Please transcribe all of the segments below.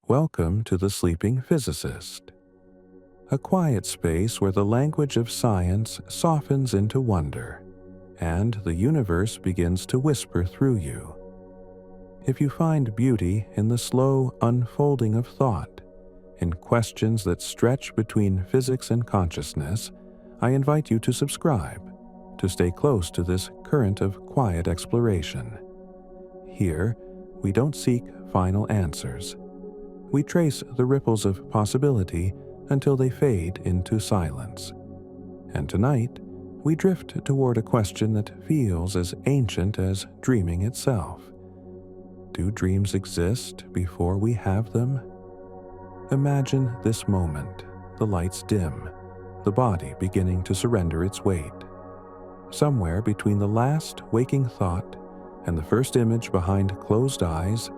Welcome to the Sleeping Physicist, a quiet space where the language of science softens into wonder, and the universe begins to whisper through you. If you find beauty in the slow unfolding of thought, in questions that stretch between physics and consciousness, I invite you to subscribe, to stay close to this current of quiet exploration. Here, we don't seek final answers. We trace the ripples of possibility until they fade into silence. And tonight, we drift toward a question that feels as ancient as dreaming itself. Do dreams exist before we have them? Imagine this moment, the lights dim, the body beginning to surrender its weight. Somewhere between the last waking thought and the first image behind closed eyes,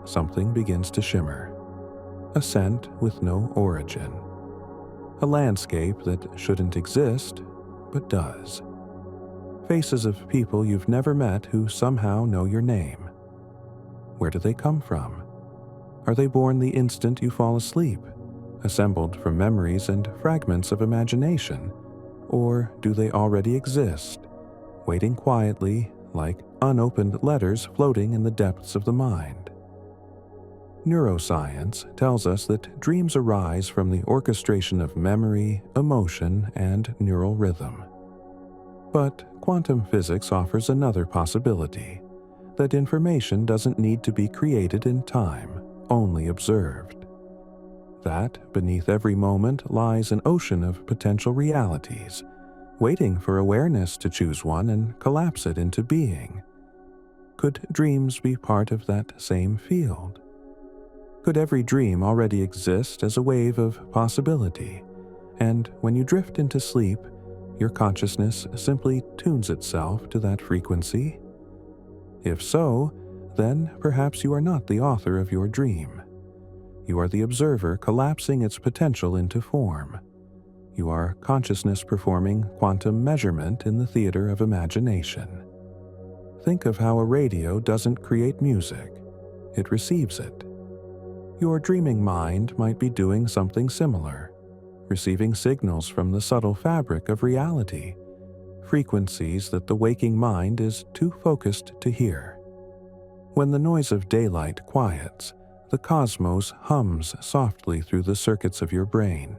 something begins to shimmer. A scent with no origin. A landscape that shouldn't exist, but does. Faces of people you've never met who somehow know your name. Where do they come from? Are they born the instant you fall asleep, assembled from memories and fragments of imagination? Or do they already exist, waiting quietly like unopened letters floating in the depths of the mind? Neuroscience tells us that dreams arise from the orchestration of memory, emotion, and neural rhythm. But quantum physics offers another possibility, that information doesn't need to be created in time, only observed. That beneath every moment lies an ocean of potential realities, waiting for awareness to choose one and collapse it into being. Could dreams be part of that same field? Could every dream already exist as a wave of possibility, and when you drift into sleep, your consciousness simply tunes itself to that frequency? If so, then perhaps you are not the author of your dream. You are the observer collapsing its potential into form. You are consciousness performing quantum measurement in the theater of imagination. Think of how a radio doesn't create music, it receives it. Your dreaming mind might be doing something similar, receiving signals from the subtle fabric of reality, frequencies that the waking mind is too focused to hear. When the noise of daylight quiets, the cosmos hums softly through the circuits of your brain,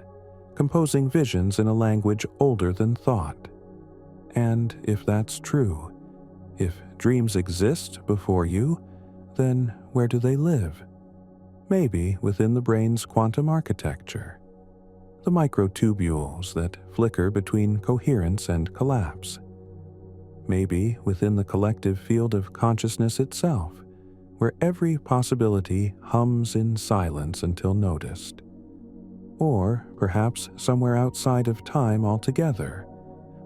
composing visions in a language older than thought. And if that's true, if dreams exist before you, then where do they live? Maybe within the brain's quantum architecture, the microtubules that flicker between coherence and collapse. Maybe within the collective field of consciousness itself, where every possibility hums in silence until noticed. Or perhaps somewhere outside of time altogether,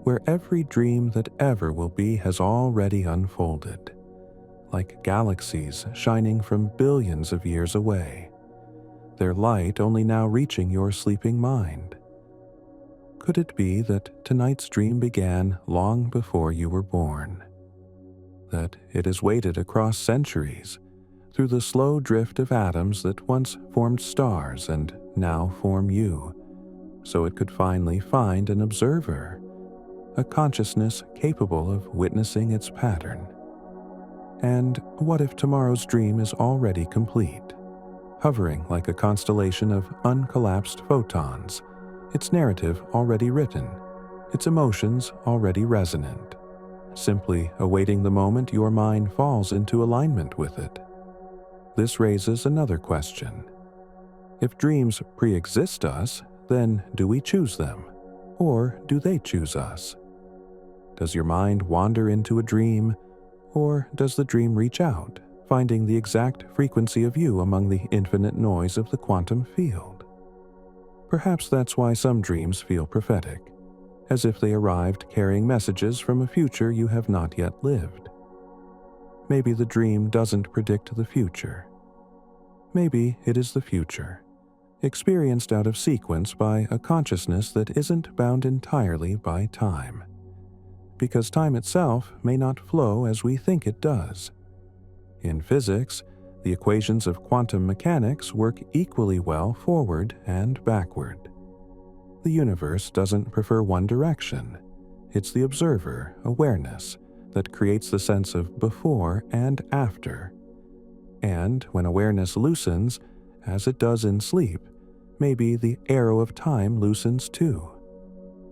where every dream that ever will be has already unfolded, like galaxies shining from billions of years away, their light only now reaching your sleeping mind. Could it be that tonight's dream began long before you were born? That it has waited across centuries, through the slow drift of atoms that once formed stars and now form you, so it could finally find an observer, a consciousness capable of witnessing its pattern? And what if tomorrow's dream is already complete, hovering like a constellation of uncollapsed photons, its narrative already written, its emotions already resonant, simply awaiting the moment your mind falls into alignment with it? This raises another question. If dreams pre-exist us, then do we choose them, or do they choose us? Does your mind wander into a dream, or does the dream reach out, finding the exact frequency of you among the infinite noise of the quantum field? Perhaps that's why some dreams feel prophetic, as if they arrived carrying messages from a future you have not yet lived. Maybe the dream doesn't predict the future. Maybe it is the future, experienced out of sequence by a consciousness that isn't bound entirely by time, because time itself may not flow as we think it does. In physics, The equations of quantum mechanics work equally well forward and backward. The universe doesn't prefer one direction. It's the observer, awareness, that creates the sense of before and after. And when awareness loosens, as it does in sleep, maybe the arrow of time loosens too.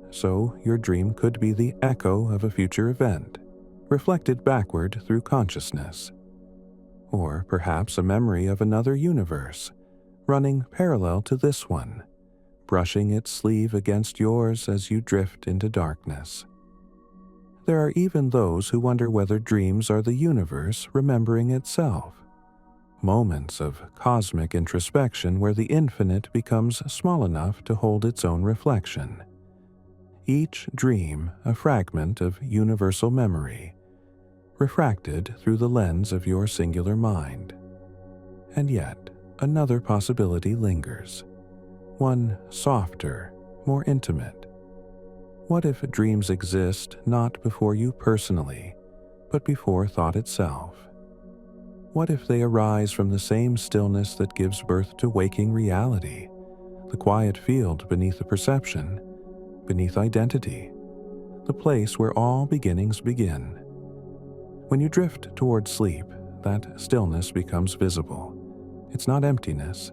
So your dream could be the echo of a future event, reflected backward through consciousness. Or perhaps a memory of another universe, running parallel to this one, brushing its sleeve against yours as you drift into darkness. There are even those who wonder whether dreams are the universe remembering itself, moments of cosmic introspection where the infinite becomes small enough to hold its own reflection. Each dream a fragment of universal memory, refracted through the lens of your singular mind. And yet, another possibility lingers, one softer, more intimate. What if dreams exist not before you personally, but before thought itself? What if they arise from the same stillness that gives birth to waking reality, the quiet field beneath the perception, beneath identity, the place where all beginnings begin? When you drift toward sleep, that stillness becomes visible. It's not emptiness,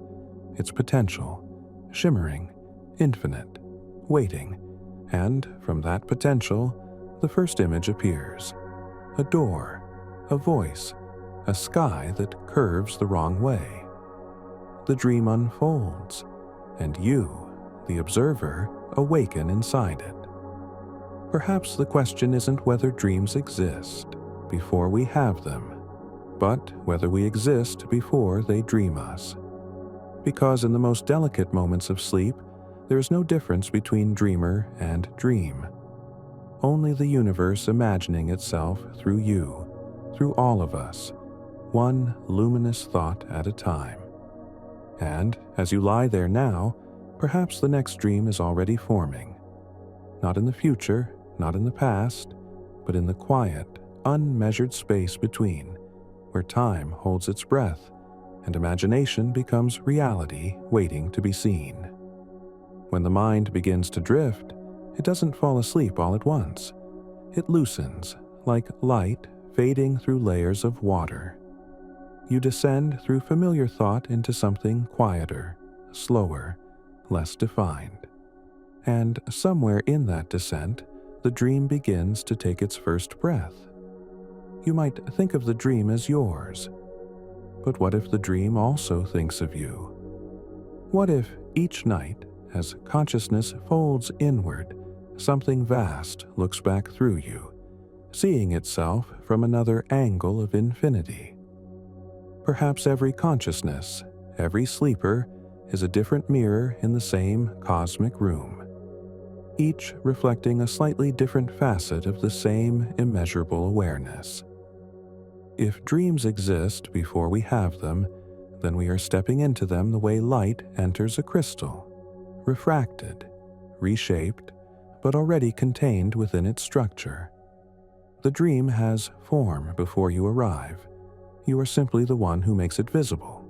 it's potential, shimmering, infinite, waiting, and from that potential, the first image appears. A door, a voice, a sky that curves the wrong way. The dream unfolds, and you, the observer, awaken inside it. Perhaps the question isn't whether dreams exist before we have them, but whether we exist before they dream us. Because in the most delicate moments of sleep, there is no difference between dreamer and dream. Only the universe imagining itself through you, through all of us, one luminous thought at a time. And as you lie there now, perhaps the next dream is already forming. Not in the future, not in the past, but in the quiet, unmeasured space between, where time holds its breath and imagination becomes reality waiting to be seen. When the mind begins to drift, it doesn't fall asleep all at once. It loosens, like light fading through layers of water. You descend through familiar thought into something quieter, slower, less defined. And somewhere in that descent, the dream begins to take its first breath. You might think of the dream as yours. But what if the dream also thinks of you? What if each night, as consciousness folds inward, something vast looks back through you, seeing itself from another angle of infinity? Perhaps every consciousness, every sleeper, is a different mirror in the same cosmic room, each reflecting a slightly different facet of the same immeasurable awareness. If dreams exist before we have them, then we are stepping into them the way light enters a crystal, refracted, reshaped, but already contained within its structure. The dream has form before you arrive. You are simply the one who makes it visible.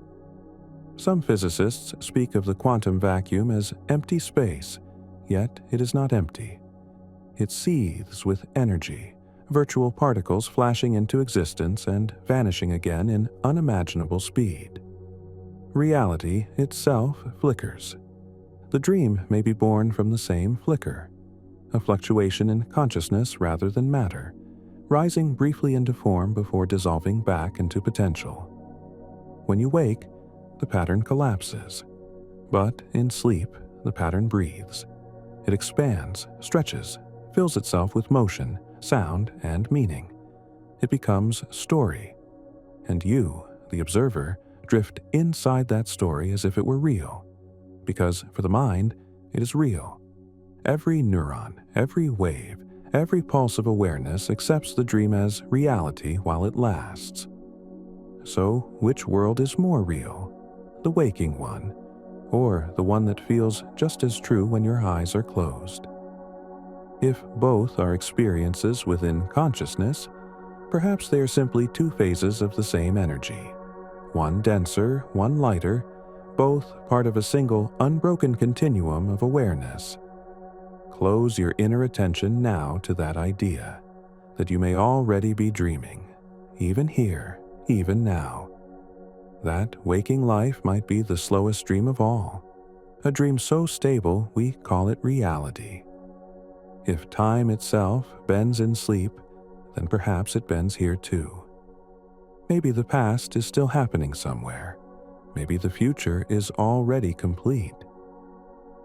Some physicists speak of the quantum vacuum as empty space, yet it is not empty. It seethes with energy, virtual particles flashing into existence and vanishing again in unimaginable speed. Reality itself flickers. The dream may be born from the same flicker, a fluctuation in consciousness rather than matter, rising briefly into form before dissolving back into potential. When you wake, the pattern collapses, but in sleep, the pattern breathes. It expands, stretches, fills itself with motion, sound, and meaning. It becomes story, and you, the observer, drift inside that story as if it were real, because for the mind, it is real. Every neuron, every wave, every pulse of awareness accepts the dream as reality while it lasts. So, which world is more real? The waking one, or the one that feels just as true when your eyes are closed? If both are experiences within consciousness, perhaps they are simply two phases of the same energy, one denser, one lighter, both part of a single, unbroken continuum of awareness. Close your inner attention now to that idea, that you may already be dreaming, even here, even now. That waking life might be the slowest dream of all, a dream so stable we call it reality. If time itself bends in sleep, then perhaps it bends here too. Maybe the past is still happening somewhere. Maybe the future is already complete.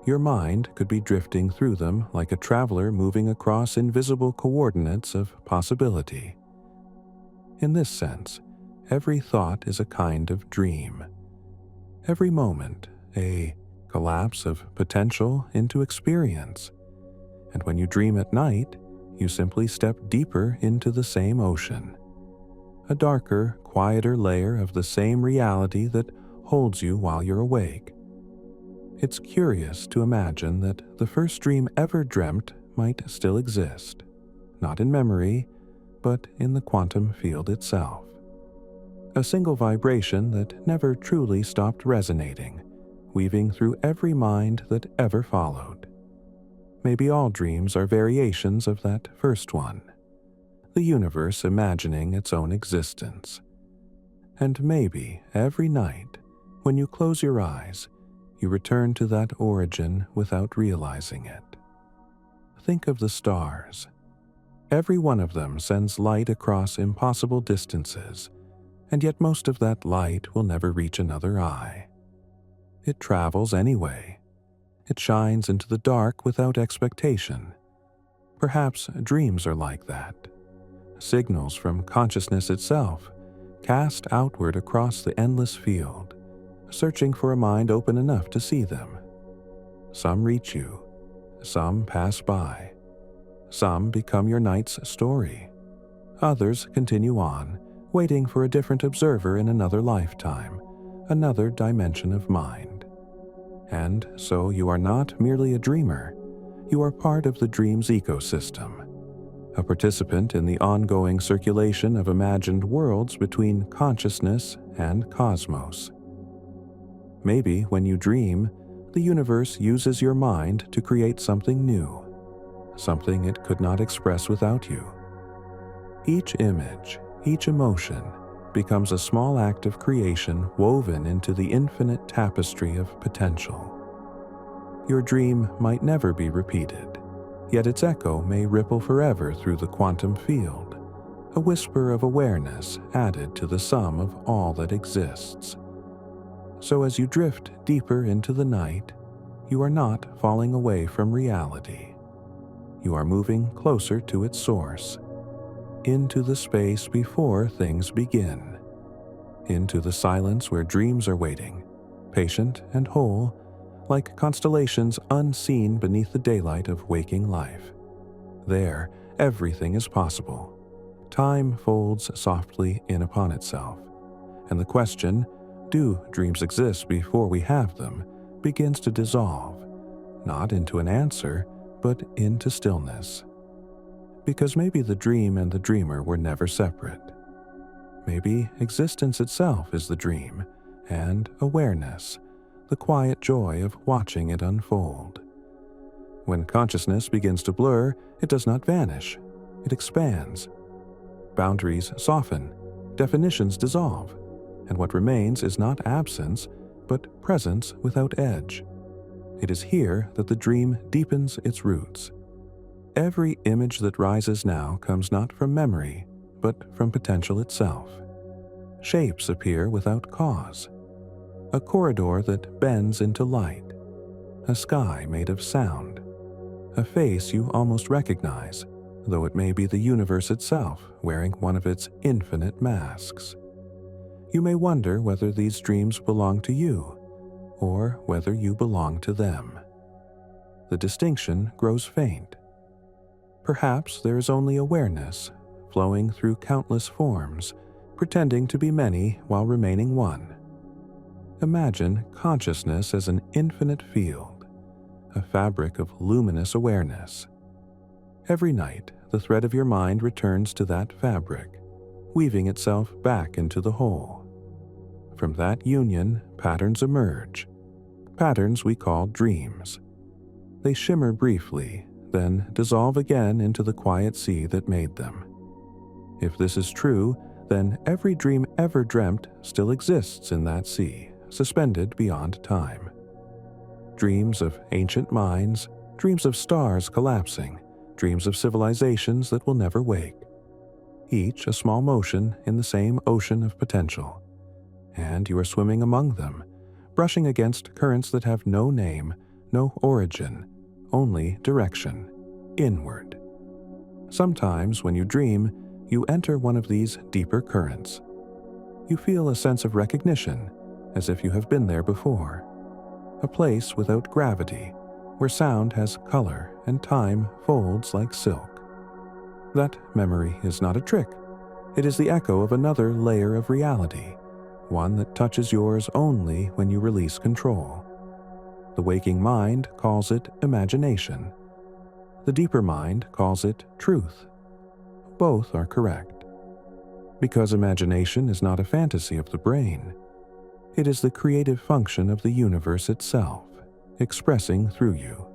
Your mind could be drifting through them like a traveler moving across invisible coordinates of possibility. In this sense, every thought is a kind of dream. Every moment, a collapse of potential into experience. And when you dream at night, you simply step deeper into the same ocean. A darker, quieter layer of the same reality that holds you while you're awake. It's curious to imagine that the first dream ever dreamt might still exist, not in memory, but in the quantum field itself. A single vibration that never truly stopped resonating, weaving through every mind that ever followed. Maybe all dreams are variations of that first one, the universe imagining its own existence. And maybe every night, when you close your eyes, you return to that origin without realizing it. Think of the stars. Every one of them sends light across impossible distances, and yet most of that light will never reach another eye. It travels anyway. It shines into the dark without expectation. Perhaps dreams are like that. Signals from consciousness itself, cast outward across the endless field, searching for a mind open enough to see them. Some reach you, some pass by. Some become your night's story. Others continue on, waiting for a different observer in another lifetime, another dimension of mind. And so you are not merely a dreamer, you are part of the dream's ecosystem, a participant in the ongoing circulation of imagined worlds between consciousness and cosmos. Maybe when you dream, the universe uses your mind to create something new, something it could not express without you. Each image, each emotion, becomes a small act of creation woven into the infinite tapestry of potential. Your dream might never be repeated, yet its echo may ripple forever through the quantum field, a whisper of awareness added to the sum of all that exists. So as you drift deeper into the night, you are not falling away from reality. You are moving closer to its source, into the space before things begin, into the silence where dreams are waiting, patient and whole, like constellations unseen beneath the daylight of waking life. There, everything is possible. Time folds softly in upon itself, and the question, do dreams exist before we have them, begins to dissolve, not into an answer, but into stillness. Because maybe the dream and the dreamer were never separate. Maybe existence itself is the dream, and awareness, the quiet joy of watching it unfold. When consciousness begins to blur, it does not vanish, it expands. Boundaries soften, definitions dissolve, and what remains is not absence, but presence without edge. It is here that the dream deepens its roots. Every image that rises now comes not from memory, but from potential itself. Shapes appear without cause. A corridor that bends into light. A sky made of sound. A face you almost recognize, though it may be the universe itself wearing one of its infinite masks. You may wonder whether these dreams belong to you, or whether you belong to them. The distinction grows faint. Perhaps there is only awareness, flowing through countless forms, pretending to be many while remaining one. Imagine consciousness as an infinite field, a fabric of luminous awareness. Every night, the thread of your mind returns to that fabric, weaving itself back into the whole. From that union, patterns emerge, patterns we call dreams. They shimmer briefly, then dissolve again into the quiet sea that made them. If this is true, then every dream ever dreamt still exists in that sea, suspended beyond time. Dreams of ancient minds, dreams of stars collapsing, dreams of civilizations that will never wake. Each a small motion in the same ocean of potential. And you are swimming among them, brushing against currents that have no name, no origin, only direction, inward. Sometimes when you dream, you enter one of these deeper currents. You feel a sense of recognition, as if you have been there before. A place without gravity, where sound has color and time folds like silk. That memory is not a trick. It is the echo of another layer of reality, one that touches yours only when you release control. The waking mind calls it imagination. The deeper mind calls it truth. Both are correct. Because imagination is not a fantasy of the brain. It is the creative function of the universe itself, expressing through you.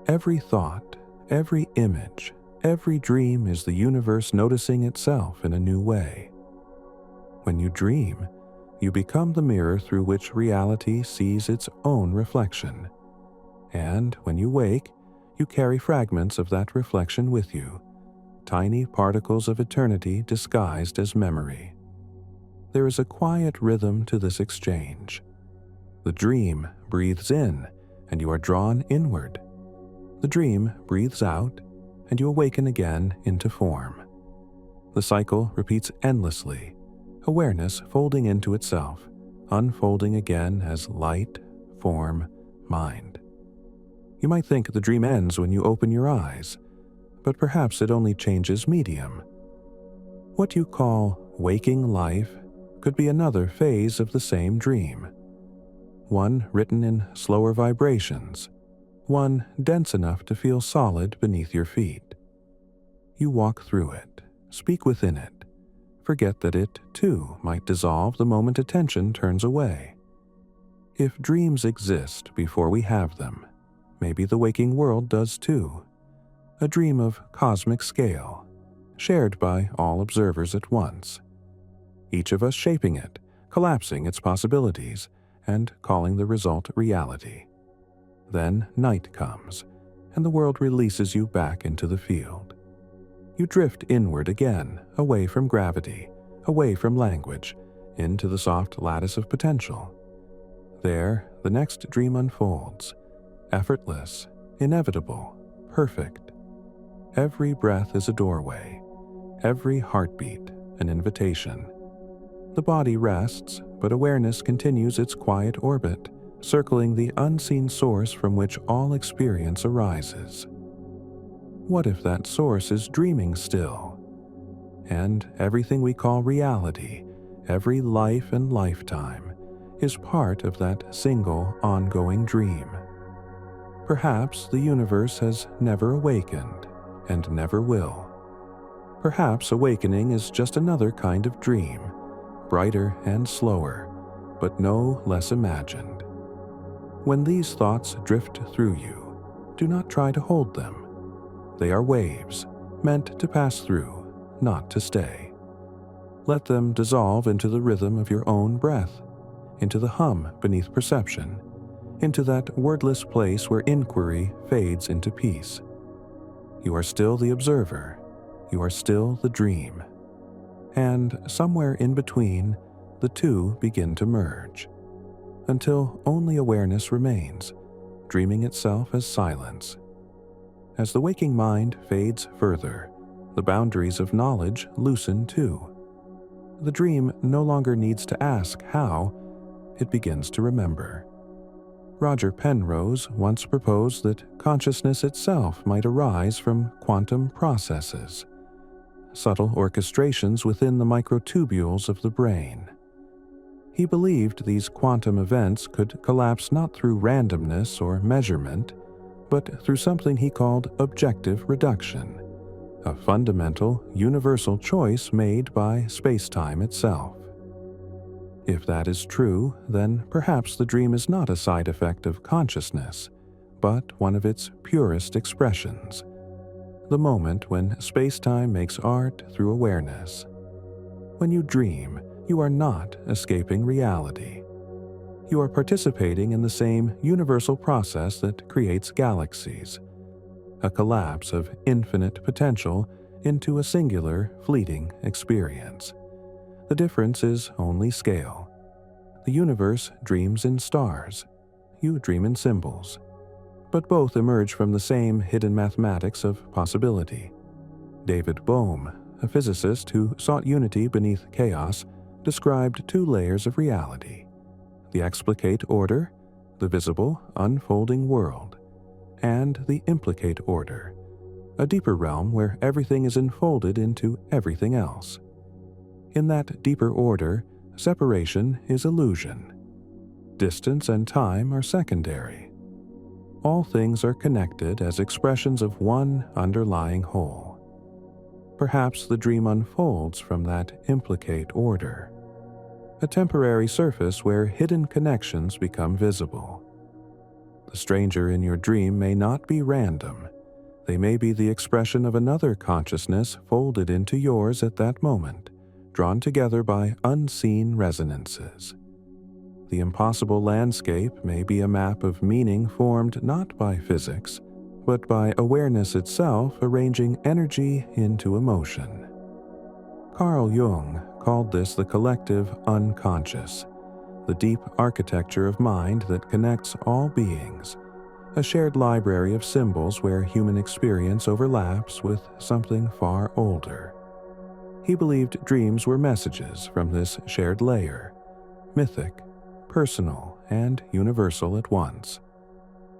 Every thought, every image, every dream is the universe noticing itself in a new way. When you dream, you become the mirror through which reality sees its own reflection. And when you wake, you carry fragments of that reflection with you, tiny particles of eternity disguised as memory. There is a quiet rhythm to this exchange. The dream breathes in, and you are drawn inward. The dream breathes out, and you awaken again into form. The cycle repeats endlessly, awareness folding into itself, unfolding again as light, form, mind. You might think the dream ends when you open your eyes, but perhaps it only changes medium. What you call waking life could be another phase of the same dream. One written in slower vibrations, one dense enough to feel solid beneath your feet. You walk through it, speak within it, forget that it, too, might dissolve the moment attention turns away. If dreams exist before we have them, maybe the waking world does too. A dream of cosmic scale, shared by all observers at once. Each of us shaping it, collapsing its possibilities, and calling the result reality. Then night comes, and the world releases you back into the field. You drift inward again, away from gravity, away from language, into the soft lattice of potential. There, the next dream unfolds, effortless, inevitable, perfect. Every breath is a doorway, every heartbeat an invitation. The body rests, but awareness continues its quiet orbit, circling the unseen source from which all experience arises. What if that source is dreaming still? And everything we call reality, every life and lifetime, is part of that single ongoing dream. Perhaps the universe has never awakened and never will. Perhaps awakening is just another kind of dream, brighter and slower, but no less imagined. When these thoughts drift through you, do not try to hold them. They are waves, meant to pass through, not to stay. Let them dissolve into the rhythm of your own breath, into the hum beneath perception, into that wordless place where inquiry fades into peace. You are still the observer. You are still the dream. And somewhere in between, the two begin to merge, until only awareness remains, dreaming itself as silence. As the waking mind fades further, the boundaries of knowledge loosen too. The dream no longer needs to ask how, it begins to remember. Roger Penrose once proposed that consciousness itself might arise from quantum processes, subtle orchestrations within the microtubules of the brain. He believed these quantum events could collapse not through randomness or measurement, but through something he called objective reduction, a fundamental, universal choice made by space-time itself. If that is true, then perhaps the dream is not a side effect of consciousness, but one of its purest expressions. The moment when space-time makes art through awareness. When you dream, you are not escaping reality. You are participating in the same universal process that creates galaxies, a collapse of infinite potential into a singular, fleeting experience. The difference is only scale. The universe dreams in stars. You dream in symbols. But both emerge from the same hidden mathematics of possibility. David Bohm, a physicist who sought unity beneath chaos, described two layers of reality: the explicate order, the visible, unfolding world, and the implicate order, a deeper realm where everything is enfolded into everything else. In that deeper order, separation is illusion. Distance and time are secondary. All things are connected as expressions of one underlying whole. Perhaps the dream unfolds from that implicate order, a temporary surface where hidden connections become visible. The stranger in your dream may not be random. They may be the expression of another consciousness folded into yours at that moment, drawn together by unseen resonances. The impossible landscape may be a map of meaning formed not by physics, but by awareness itself arranging energy into emotion. Carl Jung called this the collective unconscious, the deep architecture of mind that connects all beings, a shared library of symbols where human experience overlaps with something far older. He believed dreams were messages from this shared layer, mythic, personal, and universal at once.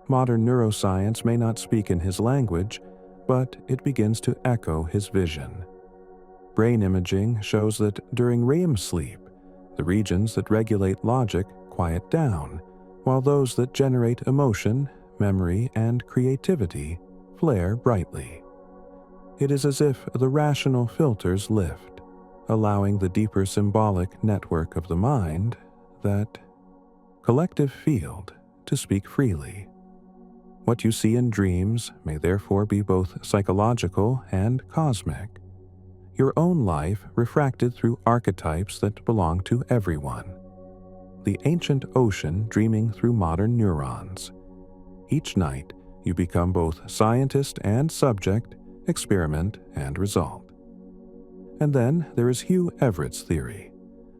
Modern neuroscience may not speak in his language, but it begins to echo his vision. Brain imaging shows that during REM sleep, the regions that regulate logic quiet down, while those that generate emotion, memory, and creativity flare brightly. It is as if the rational filters lift, allowing the deeper symbolic network of the mind, that collective field, to speak freely. What you see in dreams may therefore be both psychological and cosmic. Your own life refracted through archetypes that belong to everyone. The ancient ocean dreaming through modern neurons. Each night, you become both scientist and subject, experiment and result. And then there is Hugh Everett's theory,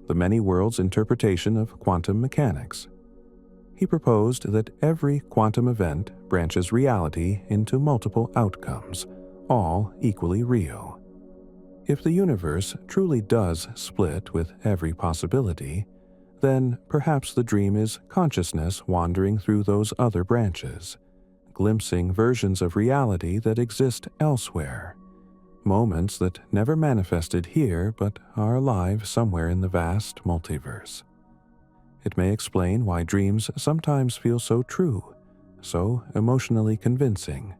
the many worlds interpretation of quantum mechanics. He proposed that every quantum event branches reality into multiple outcomes, all equally real. If the universe truly does split with every possibility, then perhaps the dream is consciousness wandering through those other branches, glimpsing versions of reality that exist elsewhere, moments that never manifested here but are alive somewhere in the vast multiverse. It may explain why dreams sometimes feel so true, so emotionally convincing.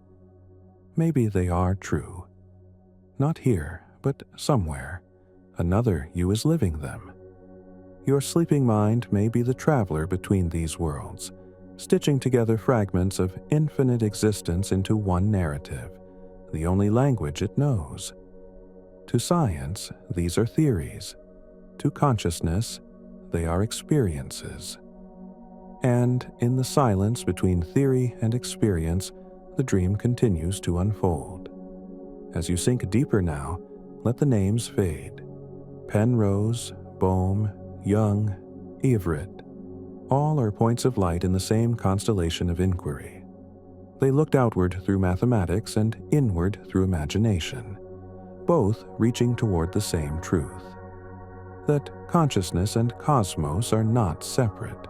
Maybe they are true. Not here, but somewhere. Another you is living them. Your sleeping mind may be the traveler between these worlds, stitching together fragments of infinite existence into one narrative, the only language it knows. To science, these are theories. To consciousness, they are experiences. And in the silence between theory and experience, the dream continues to unfold. As you sink deeper now, let the names fade. Penrose, Bohm, Jung, Everett. All are points of light in the same constellation of inquiry. They looked outward through mathematics and inward through imagination, both reaching toward the same truth. That consciousness and cosmos are not separate.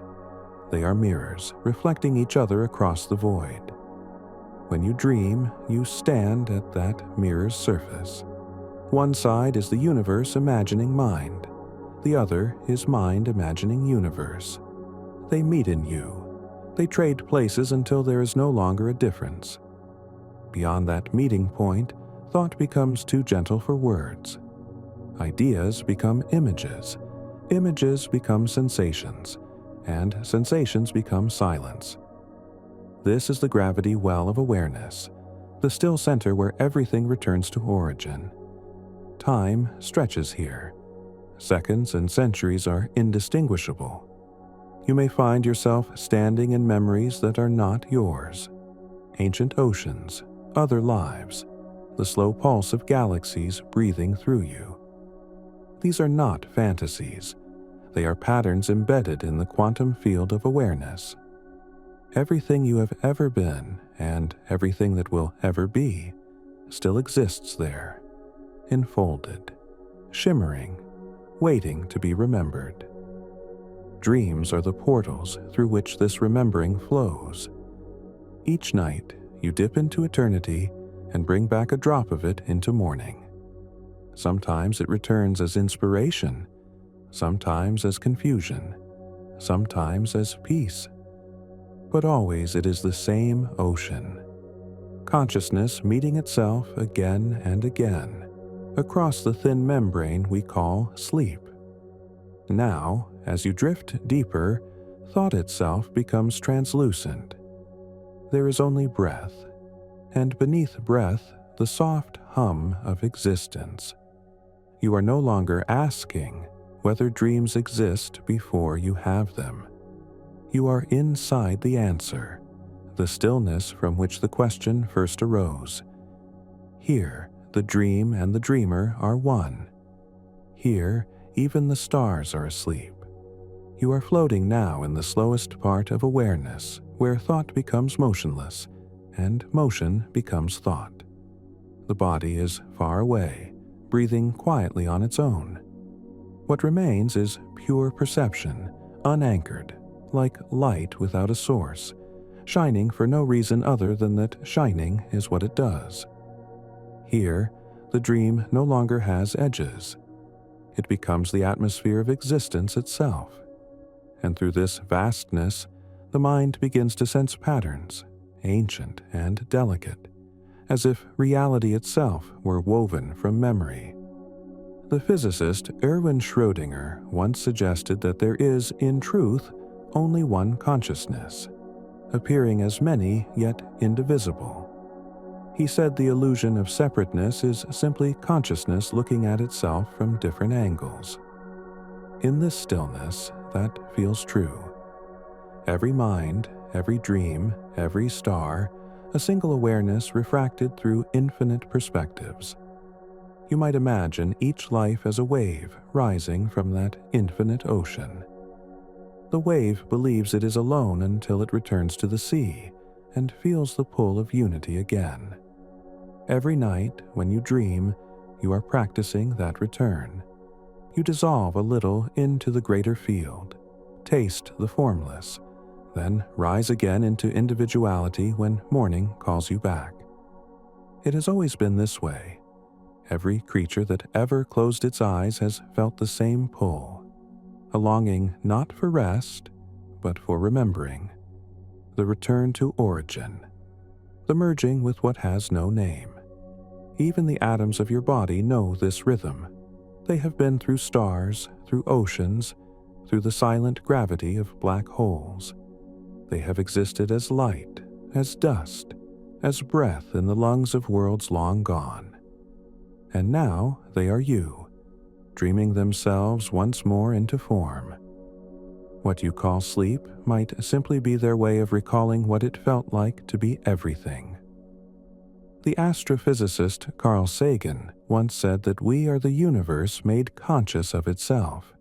They are mirrors, reflecting each other across the void. When you dream, you stand at that mirror's surface. One side is the universe imagining mind. The other is mind imagining universe. They meet in you. They trade places until there is no longer a difference. Beyond that meeting point, thought becomes too gentle for words. Ideas become images, Images become sensations, and sensations become silence. This is the gravity well of awareness, the still center where everything returns to origin. Time stretches here. Seconds and centuries are indistinguishable. You may find yourself standing in memories that are not yours. Ancient oceans, other lives, the slow pulse of galaxies breathing through you. These are not fantasies. They are patterns embedded in the quantum field of awareness. Everything you have ever been, and everything that will ever be, still exists there, enfolded, shimmering, waiting to be remembered. Dreams are the portals through which this remembering flows. Each night, you dip into eternity and bring back a drop of it into morning. Sometimes it returns as inspiration, sometimes as confusion, sometimes as peace. But always it is the same ocean. Consciousness meeting itself again and again across the thin membrane we call sleep. Now, as you drift deeper, thought itself becomes translucent. There is only breath, and beneath breath, the soft hum of existence. You are no longer asking whether dreams exist before you have them. You are inside the answer, the stillness from which the question first arose. Here, the dream and the dreamer are one. Here, even the stars are asleep. You are floating now in the slowest part of awareness, where thought becomes motionless, and motion becomes thought. The body is far away, breathing quietly on its own. What remains is pure perception, unanchored, like light without a source, shining for no reason other than that shining is what it does. Here, the dream no longer has edges. It becomes the atmosphere of existence itself. And through this vastness, the mind begins to sense patterns, ancient and delicate, as if reality itself were woven from memory. The physicist Erwin Schrödinger once suggested that there is, in truth, only one consciousness, appearing as many yet indivisible. He said the illusion of separateness is simply consciousness looking at itself from different angles. In this stillness, that feels true. Every mind, every dream, every star, a single awareness refracted through infinite perspectives. You might imagine each life as a wave rising from that infinite ocean. The wave believes it is alone until it returns to the sea and feels the pull of unity again. Every night, when you dream, you are practicing that return. You dissolve a little into the greater field, taste the formless, then rise again into individuality when morning calls you back. It has always been this way. Every creature that ever closed its eyes has felt the same pull, a longing not for rest, but for remembering, the return to origin, the merging with what has no name. Even the atoms of your body know this rhythm. They have been through stars, through oceans, through the silent gravity of black holes. They have existed as light, as dust, as breath in the lungs of worlds long gone. And now they are you, dreaming themselves once more into form. What you call sleep might simply be their way of recalling what it felt like to be everything. The astrophysicist Carl Sagan once said that we are the universe made conscious of itself.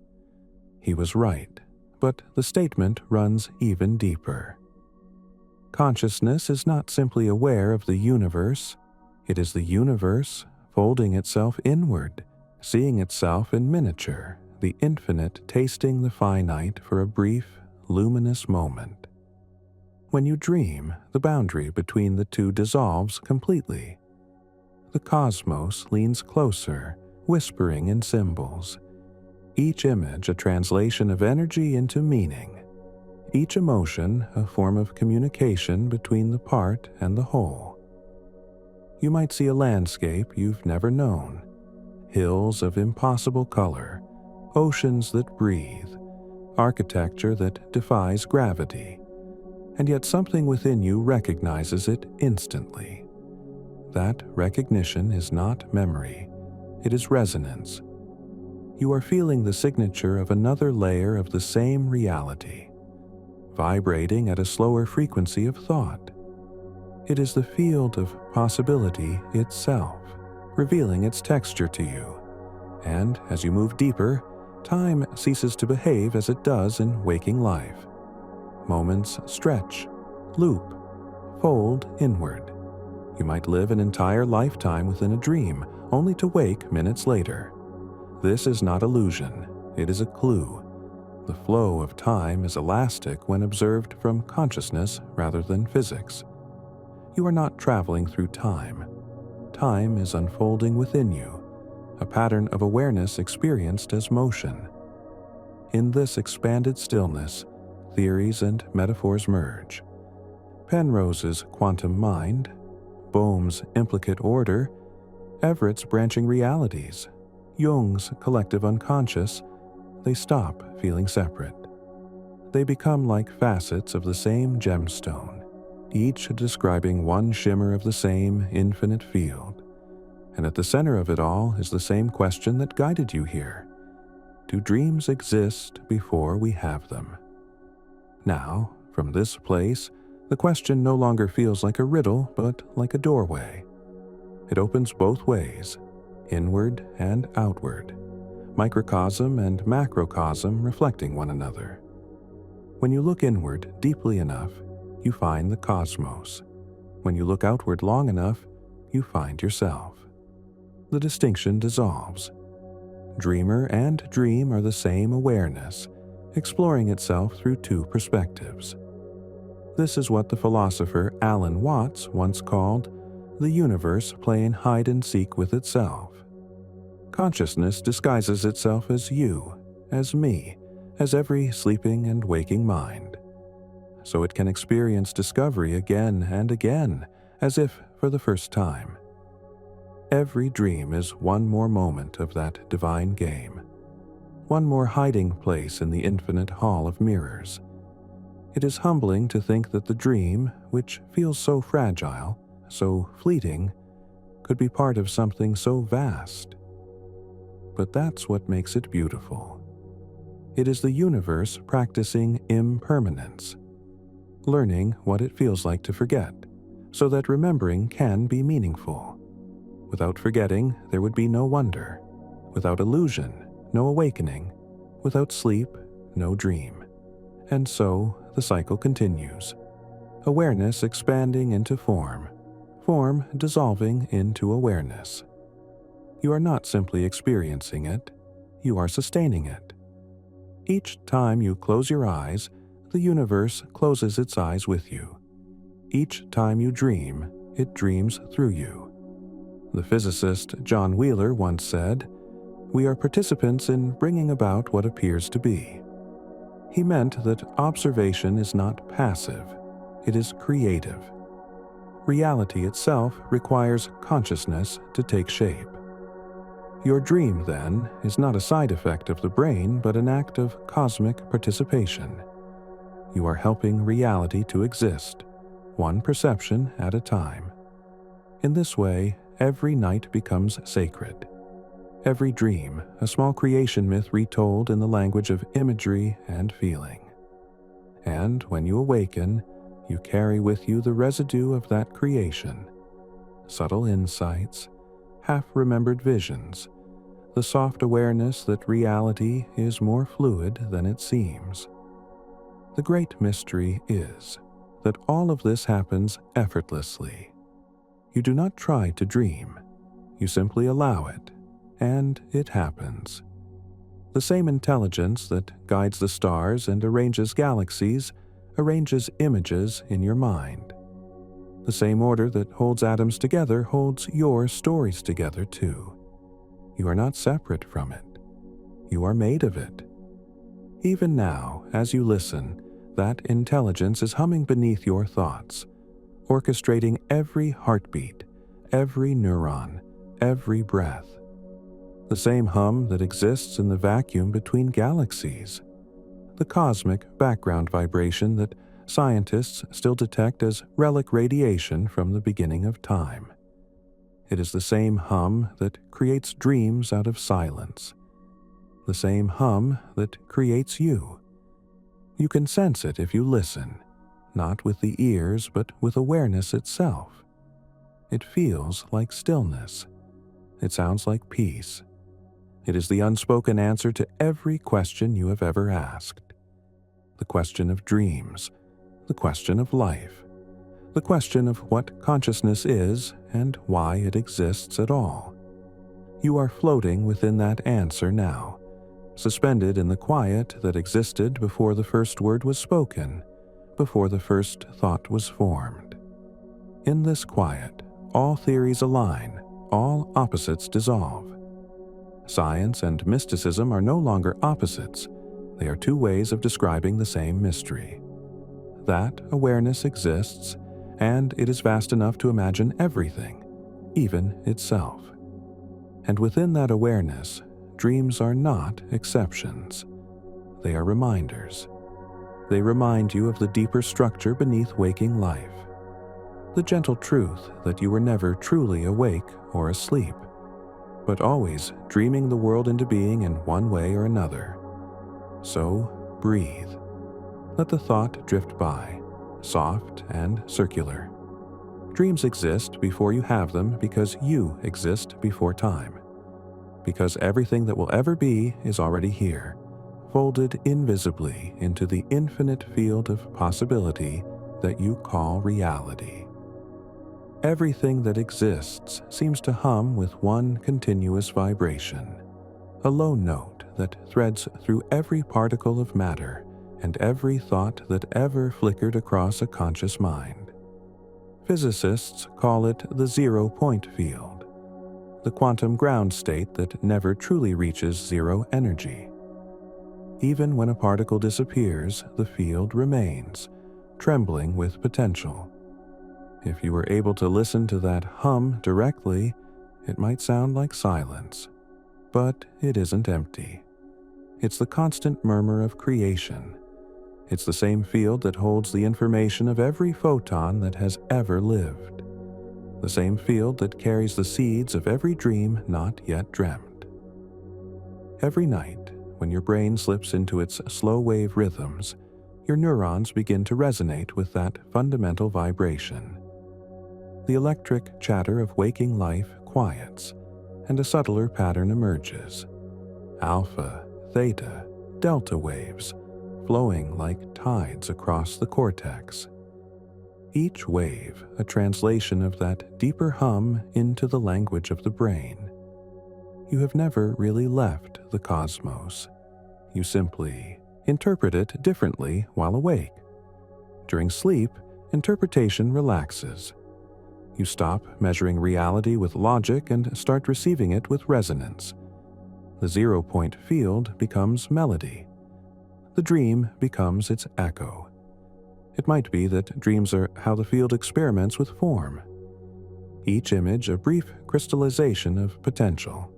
He was right, but the statement runs even deeper. Consciousness is not simply aware of the universe, it is the universe folding itself inward, seeing itself in miniature, the infinite tasting the finite for a brief, luminous moment. When you dream, the boundary between the two dissolves completely. The cosmos leans closer, whispering in symbols. Each image a translation of energy into meaning. Each emotion a form of communication between the part and the whole. You might see a landscape you've never known, hills of impossible color, oceans that breathe, architecture that defies gravity, and yet something within you recognizes it instantly. That recognition is not memory, it is resonance. You are feeling the signature of another layer of the same reality, vibrating at a slower frequency of thought. It is the field of possibility itself, revealing its texture to you. And as you move deeper, time ceases to behave as it does in waking life. Moments stretch, loop, fold inward. You might live an entire lifetime within a dream, only to wake minutes later. This is not illusion, it is a clue. The flow of time is elastic when observed from consciousness rather than physics. You are not traveling through time. Time is unfolding within you, a pattern of awareness experienced as motion. In this expanded stillness, theories and metaphors merge. Penrose's quantum mind, Bohm's implicate order, Everett's branching realities, Jung's collective unconscious, they stop feeling separate. They become like facets of the same gemstone, each describing one shimmer of the same infinite field. And at the center of it all is the same question that guided you here. Do dreams exist before we have them? Now, from this place, the question no longer feels like a riddle, but like a doorway. It opens both ways, inward and outward, microcosm and macrocosm reflecting one another. When you look inward deeply enough, you find the cosmos. When you look outward long enough, you find yourself. The distinction dissolves. Dreamer and dream are the same awareness, exploring itself through two perspectives. This is what the philosopher Alan Watts once called the universe playing hide-and-seek with itself. Consciousness disguises itself as you, as me, as every sleeping and waking mind. So it can experience discovery again and again, as if for the first time. Every dream is one more moment of that divine game, one more hiding place in the infinite hall of mirrors. It is humbling to think that the dream, which feels so fragile, so fleeting, could be part of something so vast. But that's what makes it beautiful. It is the universe practicing impermanence, learning what it feels like to forget, so that remembering can be meaningful. Without forgetting, there would be no wonder. Without illusion, no awakening. Without sleep, no dream. And so the cycle continues. Awareness expanding into form, form dissolving into awareness. You are not simply experiencing it, you are sustaining it. Each time you close your eyes, the universe closes its eyes with you. Each time you dream, it dreams through you. The physicist John Wheeler once said, "We are participants in bringing about what appears to be." He meant that observation is not passive, it is creative. Reality itself requires consciousness to take shape. Your dream, then, is not a side effect of the brain, but an act of cosmic participation. You are helping reality to exist, one perception at a time. In this way, every night becomes sacred. Every dream, a small creation myth retold in the language of imagery and feeling. And when you awaken, you carry with you the residue of that creation. Subtle insights, half-remembered visions, the soft awareness that reality is more fluid than it seems. The great mystery is that all of this happens effortlessly. You do not try to dream, you simply allow it, and it happens. The same intelligence that guides the stars and arranges galaxies arranges images in your mind. The same order that holds atoms together holds your stories together too. You are not separate from it. You are made of it. Even now, as you listen, that intelligence is humming beneath your thoughts, orchestrating every heartbeat, every neuron, every breath. the same hum that exists in the vacuum between galaxies, the cosmic background vibration that scientists still detect as relic radiation from the beginning of time. It is the same hum that creates dreams out of silence, the same hum that creates you. You can sense it if you listen, not with the ears but with awareness itself. It feels like stillness. It sounds like peace. It is the unspoken answer to every question you have ever asked. The question of dreams, the question of life, the question of what consciousness is and why it exists at all. You are floating within that answer now, suspended in the quiet that existed before the first word was spoken, before the first thought was formed. In this quiet, all theories align, all opposites dissolve. Science and mysticism are no longer opposites. They are two ways of describing the same mystery. That awareness exists, and it is vast enough to imagine everything, even itself. And within that awareness, dreams are not exceptions. They are reminders. They remind you of the deeper structure beneath waking life, the gentle truth that you were never truly awake or asleep, but always dreaming the world into being in one way or another. So breathe. Let the thought drift by, soft and circular. Dreams exist before you have them because you exist before time. Because everything that will ever be is already here, folded invisibly into the infinite field of possibility that you call reality. Everything that exists seems to hum with one continuous vibration, a low note that threads through every particle of matter and every thought that ever flickered across a conscious mind. Physicists call it the zero-point field, the quantum ground state that never truly reaches zero energy. Even when a particle disappears, the field remains, trembling with potential. If you were able to listen to that hum directly, it might sound like silence, but it isn't empty. It's the constant murmur of creation. It's the same field that holds the information of every photon that has ever lived. The same field that carries the seeds of every dream not yet dreamt. Every night, when your brain slips into its slow-wave rhythms, your neurons begin to resonate with that fundamental vibration. The electric chatter of waking life quiets, and a subtler pattern emerges. Alpha, theta, delta waves, flowing like tides across the cortex. Each wave a translation of that deeper hum into the language of the brain. You have never really left the cosmos. You simply interpret it differently while awake. During sleep, interpretation relaxes. You stop measuring reality with logic and start receiving it with resonance. The zero-point field becomes melody. The dream becomes its echo. It might be that dreams are how the field experiments with form. Each image a brief crystallization of potential.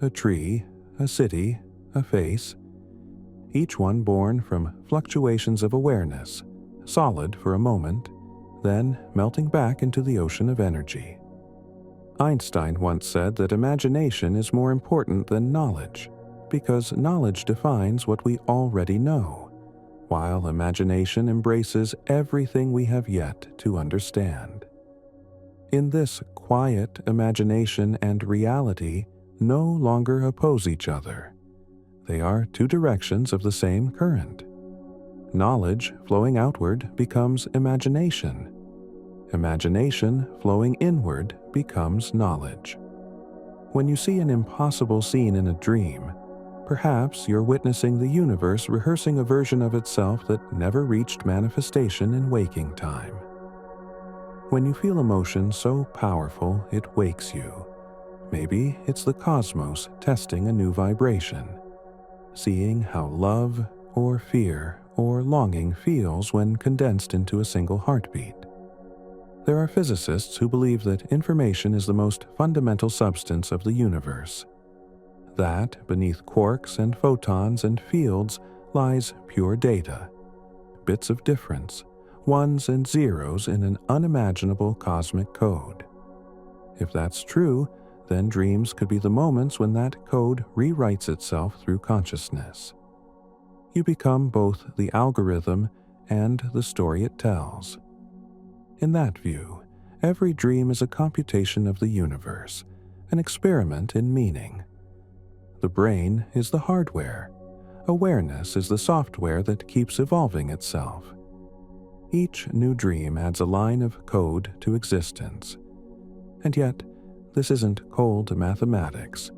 A tree, a city, a face. Each one born from fluctuations of awareness, solid for a moment, then melting back into the ocean of energy. Einstein once said that imagination is more important than knowledge, because knowledge defines what we already know, while imagination embraces everything we have yet to understand. In this quiet, imagination and reality no longer oppose each other. They are two directions of the same current. Knowledge flowing outward becomes imagination. Imagination flowing inward becomes knowledge. When you see an impossible scene in a dream, perhaps you're witnessing the universe rehearsing a version of itself that never reached manifestation in waking time. When you feel emotion so powerful it wakes you, maybe it's the cosmos testing a new vibration, seeing how love or fear or longing feels when condensed into a single heartbeat. There are physicists who believe that information is the most fundamental substance of the universe. That beneath quarks and photons and fields lies pure data, bits of difference, ones and zeros in an unimaginable cosmic code. If that's true, then dreams could be the moments when that code rewrites itself through consciousness. You become both the algorithm and the story it tells. In that view, every dream is a computation of the universe, an experiment in meaning. The brain is the hardware. Awareness is the software that keeps evolving itself. Each new dream adds a line of code to existence. And yet, this isn't cold mathematics.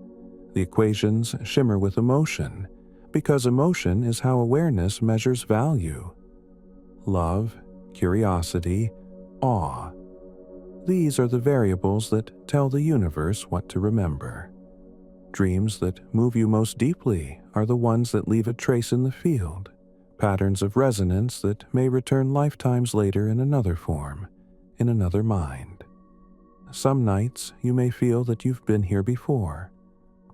The equations shimmer with emotion, because emotion is how awareness measures value. Love, curiosity, awe. These are the variables that tell the universe what to remember. Dreams that move you most deeply are the ones that leave a trace in the field, patterns of resonance that may return lifetimes later in another form, in another mind. Some nights you may feel that you've been here before,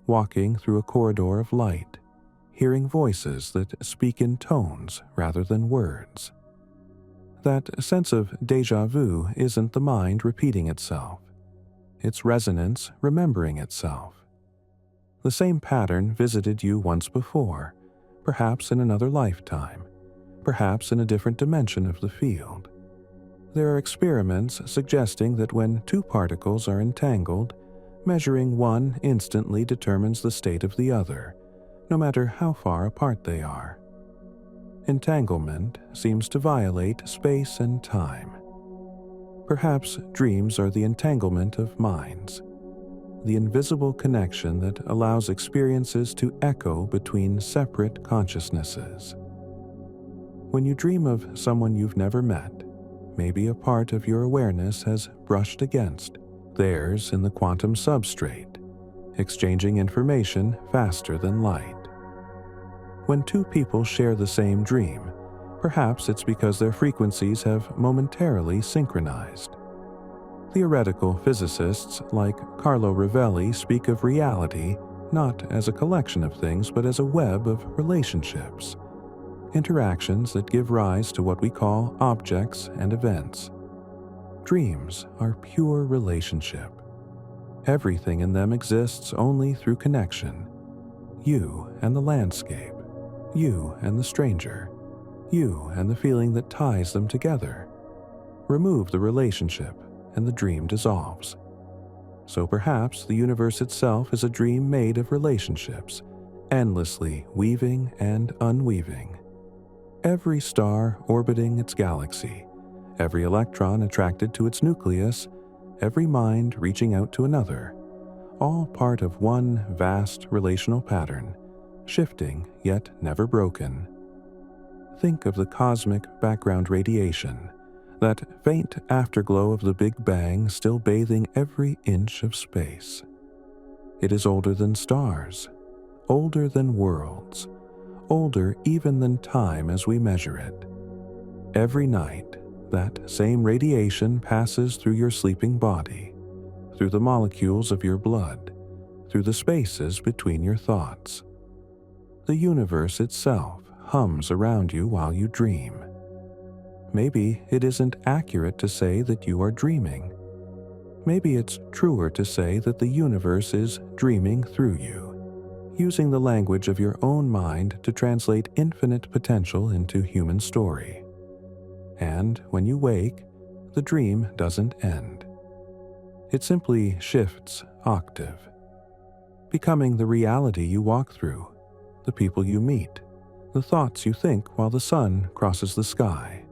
walking through a corridor of light, hearing voices that speak in tones rather than words. That sense of déjà vu isn't the mind repeating itself. It's resonance remembering itself. The same pattern visited you once before, perhaps in another lifetime, perhaps in a different dimension of the field. There are experiments suggesting that when two particles are entangled, measuring one instantly determines the state of the other, no matter how far apart they are. Entanglement seems to violate space and time. Perhaps dreams are the entanglement of minds, the invisible connection that allows experiences to echo between separate consciousnesses. When you dream of someone you've never met, maybe a part of your awareness has brushed against theirs in the quantum substrate, exchanging information faster than light. When two people share the same dream, perhaps it's because their frequencies have momentarily synchronized. Theoretical physicists like Carlo Rovelli speak of reality not as a collection of things but as a web of relationships, interactions that give rise to what we call objects and events. Dreams are pure relationship. Everything in them exists only through connection. You and the landscape, you and the stranger, you and the feeling that ties them together. Remove the relationship, and the dream dissolves. So perhaps the universe itself is a dream made of relationships, endlessly weaving and unweaving. Every star orbiting its galaxy, every electron attracted to its nucleus, every mind reaching out to another, all part of one vast relational pattern, shifting yet never broken. Think of the cosmic background radiation, that faint afterglow of the Big Bang still bathing every inch of space. It is older than stars, older than worlds, older even than time as we measure it. Every night, that same radiation passes through your sleeping body, through the molecules of your blood, through the spaces between your thoughts. The universe itself hums around you while you dream. Maybe it isn't accurate to say that you are dreaming. Maybe it's truer to say that the universe is dreaming through you, using the language of your own mind to translate infinite potential into human story. And when you wake, the dream doesn't end. It simply shifts octave, becoming the reality you walk through, the people you meet, the thoughts you think while the sun crosses the sky.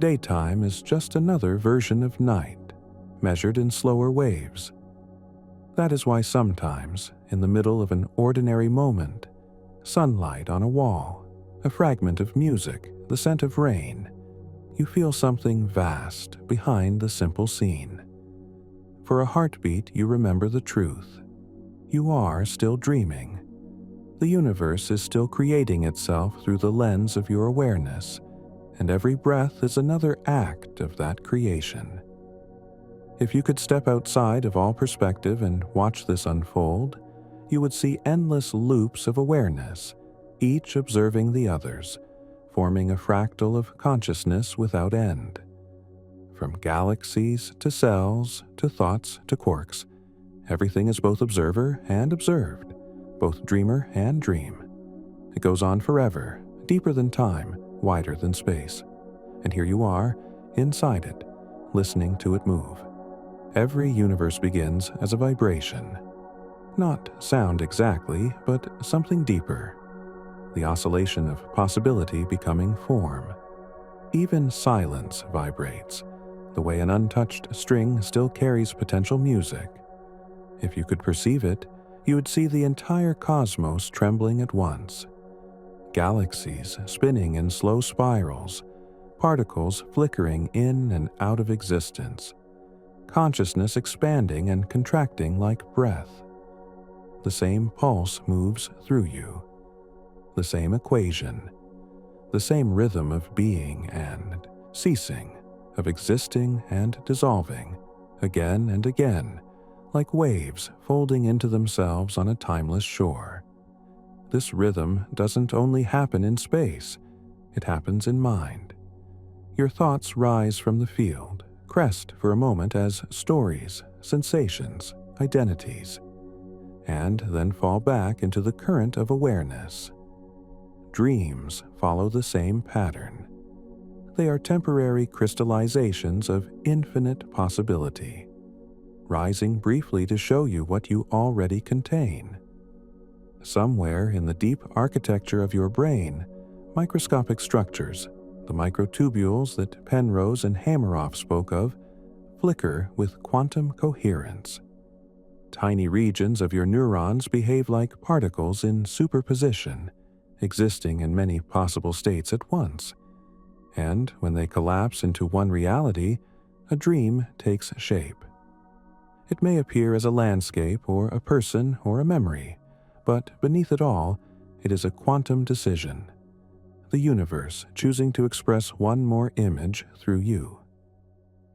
Daytime is just another version of night, measured in slower waves. That is why sometimes, in the middle of an ordinary moment, sunlight on a wall, a fragment of music, the scent of rain, you feel something vast behind the simple scene. For a heartbeat, you remember the truth. You are still dreaming. The universe is still creating itself through the lens of your awareness, and every breath is another act of that creation. If you could step outside of all perspective and watch this unfold, you would see endless loops of awareness, each observing the others, forming a fractal of consciousness without end. From galaxies to cells to thoughts to quarks, everything is both observer and observed, both dreamer and dream. It goes on forever, deeper than time, wider than space. And here you are, inside it, listening to it move. Every universe begins as a vibration. Not sound exactly, but something deeper. The oscillation of possibility becoming form. Even silence vibrates, the way an untouched string still carries potential music. If you could perceive it, you would see the entire cosmos trembling at once. Galaxies spinning in slow spirals, particles flickering in and out of existence, consciousness expanding and contracting like breath. The same pulse moves through you, the same equation, the same rhythm of being and ceasing, of existing and dissolving, again and again, like waves folding into themselves on a timeless shore. This rhythm doesn't only happen in space, it happens in mind. Your thoughts rise from the field, crest for a moment as stories, sensations, identities, and then fall back into the current of awareness. Dreams follow the same pattern. They are temporary crystallizations of infinite possibility, rising briefly to show you what you already contain. Somewhere in the deep architecture of your brain, microscopic structures, the microtubules that Penrose and Hameroff spoke of, flicker with quantum coherence. Tiny regions of your neurons behave like particles in superposition, existing in many possible states at once. And when they collapse into one reality, a dream takes shape. It may appear as a landscape or a person or a memory, but beneath it all, it is a quantum decision. The universe choosing to express one more image through you.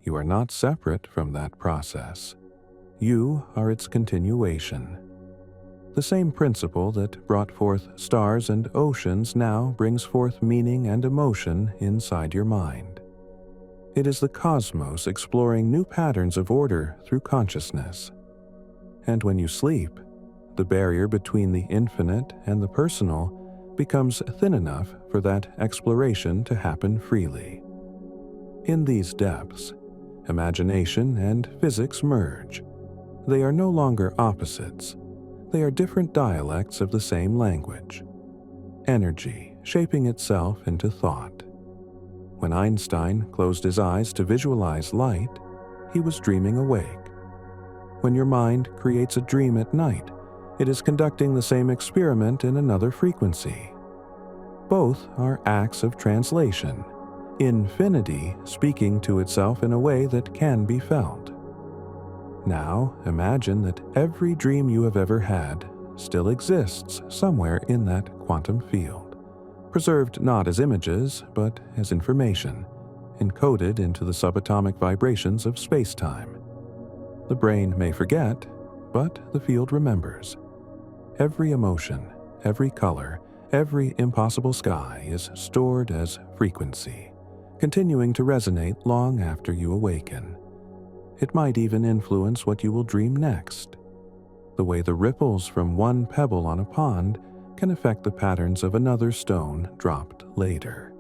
You are not separate from that process. You are its continuation. The same principle that brought forth stars and oceans now brings forth meaning and emotion inside your mind. It is the cosmos exploring new patterns of order through consciousness. And when you sleep, the barrier between the infinite and the personal becomes thin enough for that exploration to happen freely. In these depths, imagination and physics merge. They are no longer opposites. They are different dialects of the same language. Energy shaping itself into thought. When Einstein closed his eyes to visualize light, he was dreaming awake. When your mind creates a dream at night, it is conducting the same experiment in another frequency. Both are acts of translation, infinity speaking to itself in a way that can be felt. Now imagine that every dream you have ever had still exists somewhere in that quantum field, preserved not as images but as information, encoded into the subatomic vibrations of space-time. The brain may forget, but the field remembers. Every emotion, every color, every impossible sky is stored as frequency, continuing to resonate long after you awaken. It might even influence what you will dream next. The way the ripples from one pebble on a pond can affect the patterns of another stone dropped later.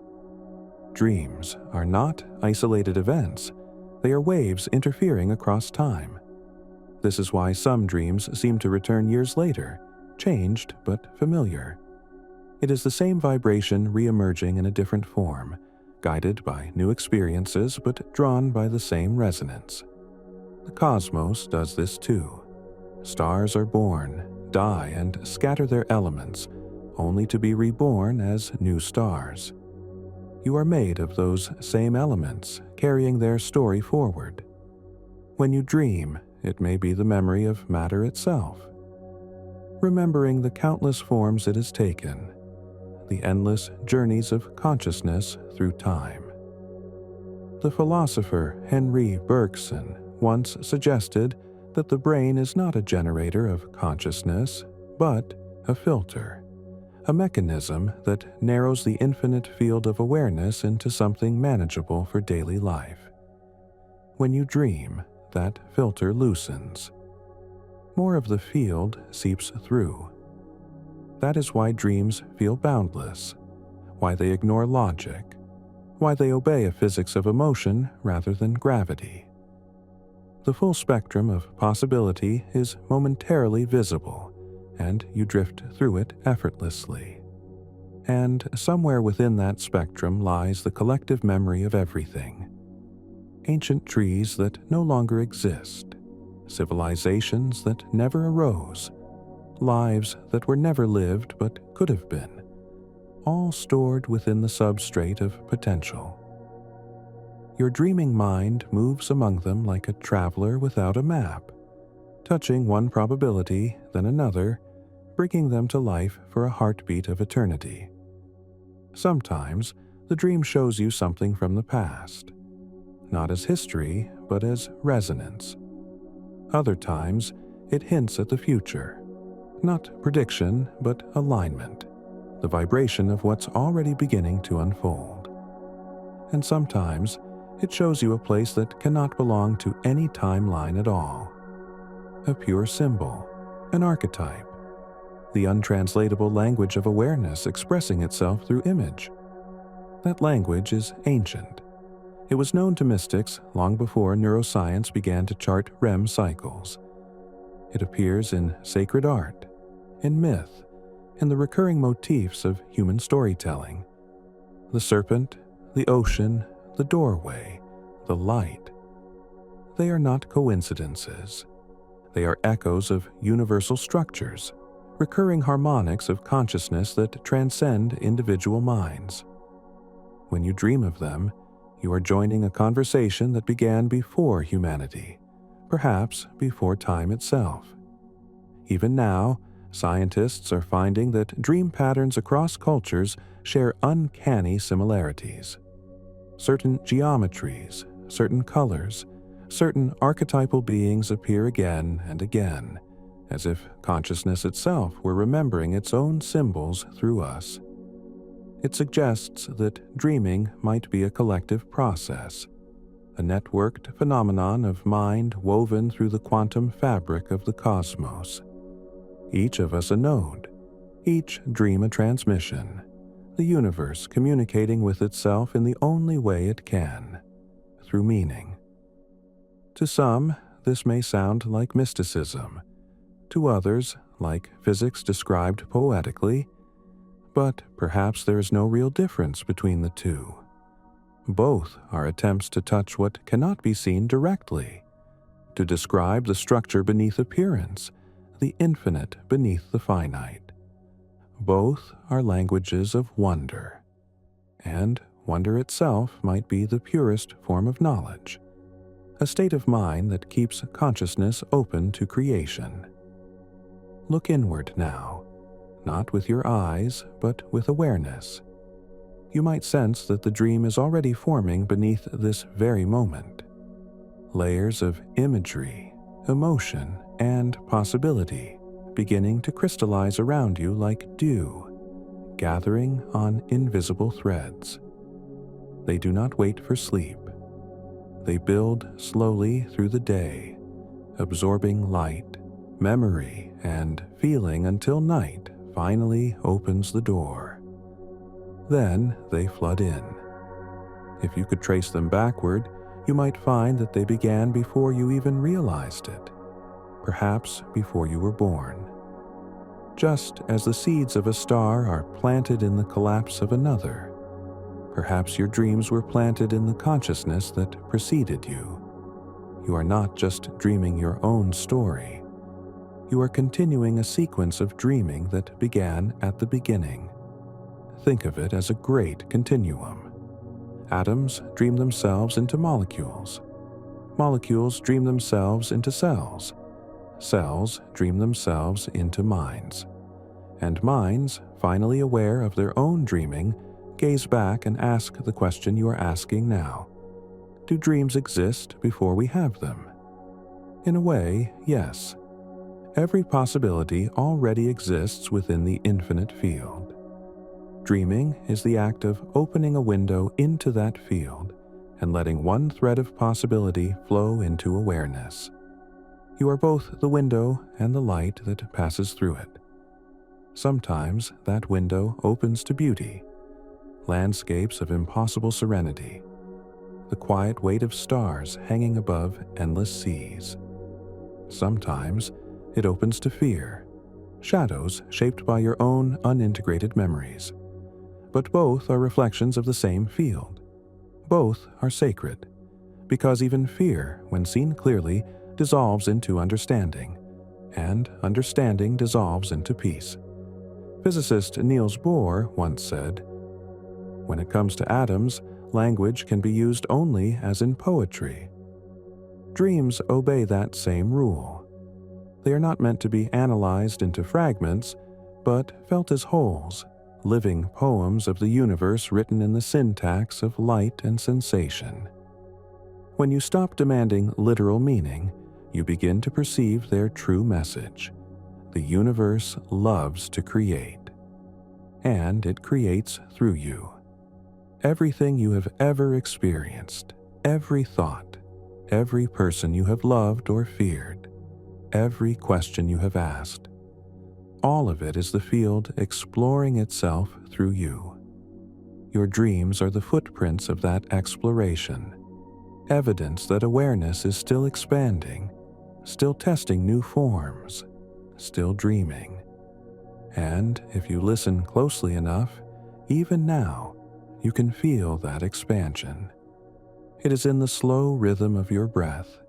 Dreams are not isolated events. They are waves interfering across time. This is why some dreams seem to return years later, changed but familiar. It is the same vibration re-emerging in a different form, guided by new experiences but drawn by the same resonance. The cosmos does this too. Stars are born, die, and scatter their elements, only to be reborn as new stars. You are made of those same elements, carrying their story forward. When you dream, it may be the memory of matter itself, remembering the countless forms it has taken, the endless journeys of consciousness through time. The philosopher Henry Bergson once suggested that the brain is not a generator of consciousness, but a filter, a mechanism that narrows the infinite field of awareness into something manageable for daily life. When you dream, that filter loosens. More of the field seeps through. That is why dreams feel boundless, why they ignore logic, why they obey a physics of emotion rather than gravity. The full spectrum of possibility is momentarily visible, and you drift through it effortlessly. And somewhere within that spectrum lies the collective memory of everything. Ancient trees that no longer exist, civilizations that never arose, lives that were never lived but could have been, all stored within the substrate of potential. Your dreaming mind moves among them like a traveler without a map, touching one probability, then another, bringing them to life for a heartbeat of eternity. Sometimes, the dream shows you something from the past, not as history, but as resonance. Other times, it hints at the future, not prediction, but alignment, the vibration of what's already beginning to unfold. And sometimes, it shows you a place that cannot belong to any timeline at all. A pure symbol, an archetype, the untranslatable language of awareness expressing itself through image. That language is ancient. It was known to mystics long before neuroscience began to chart REM cycles. It appears in sacred art, in myth, in the recurring motifs of human storytelling. The serpent, the ocean, the doorway, the light. They are not coincidences. They are echoes of universal structures, recurring harmonics of consciousness that transcend individual minds. When you dream of them, you are joining a conversation that began before humanity, perhaps before time itself. Even now, scientists are finding that dream patterns across cultures share uncanny similarities. Certain geometries, certain colors, certain archetypal beings appear again and again, as if consciousness itself were remembering its own symbols through us. It suggests that dreaming might be a collective process, a networked phenomenon of mind woven through the quantum fabric of the cosmos. Each of us a node, each dream a transmission, the universe communicating with itself in the only way it can, through meaning. To some, this may sound like mysticism, to others, like physics described poetically, but perhaps there is no real difference between the two. Both are attempts to touch what cannot be seen directly, to describe the structure beneath appearance, the infinite beneath the finite. Both are languages of wonder, and wonder itself might be the purest form of knowledge, a state of mind that keeps consciousness open to creation. Look inward now, not with your eyes, but with awareness. You might sense that the dream is already forming beneath this very moment. Layers of imagery, emotion, and possibility beginning to crystallize around you like dew, gathering on invisible threads. They do not wait for sleep. They build slowly through the day, absorbing light, memory, and feeling until night finally opens the door. Then they flood in. If you could trace them backward, you might find that they began before you even realized it, perhaps before you were born. Just as the seeds of a star are planted in the collapse of another, perhaps your dreams were planted in the consciousness that preceded you. You are not just dreaming your own story. You are continuing a sequence of dreaming that began at the beginning. Think of it as a great continuum. Atoms dream themselves into molecules. Molecules dream themselves into cells. Cells dream themselves into minds. And minds, finally aware of their own dreaming, gaze back and ask the question you are asking now. Do dreams exist before we have them? In a way, yes. Every possibility already exists within the infinite field. Dreaming is the act of opening a window into that field and letting one thread of possibility flow into awareness. You are both the window and the light that passes through it. Sometimes that window opens to beauty, landscapes of impossible serenity, the quiet weight of stars hanging above endless seas. Sometimes it opens to fear, shadows shaped by your own unintegrated memories. But both are reflections of the same field. Both are sacred, because even fear, when seen clearly, dissolves into understanding, and understanding dissolves into peace. Physicist Niels Bohr once said, "When it comes to atoms, language can be used only as in poetry." Dreams obey that same rule. They are not meant to be analyzed into fragments, but felt as wholes, living poems of the universe written in the syntax of light and sensation. When you stop demanding literal meaning, you begin to perceive their true message. The universe loves to create, and it creates through you. Everything you have ever experienced, every thought, every person you have loved or feared, every question you have asked, all of it is the field exploring itself through you. Your dreams are the footprints of that exploration, evidence that awareness is still expanding, still testing new forms, still dreaming. And if you listen closely enough, even now, you can feel that expansion. It is in the slow rhythm of your breath,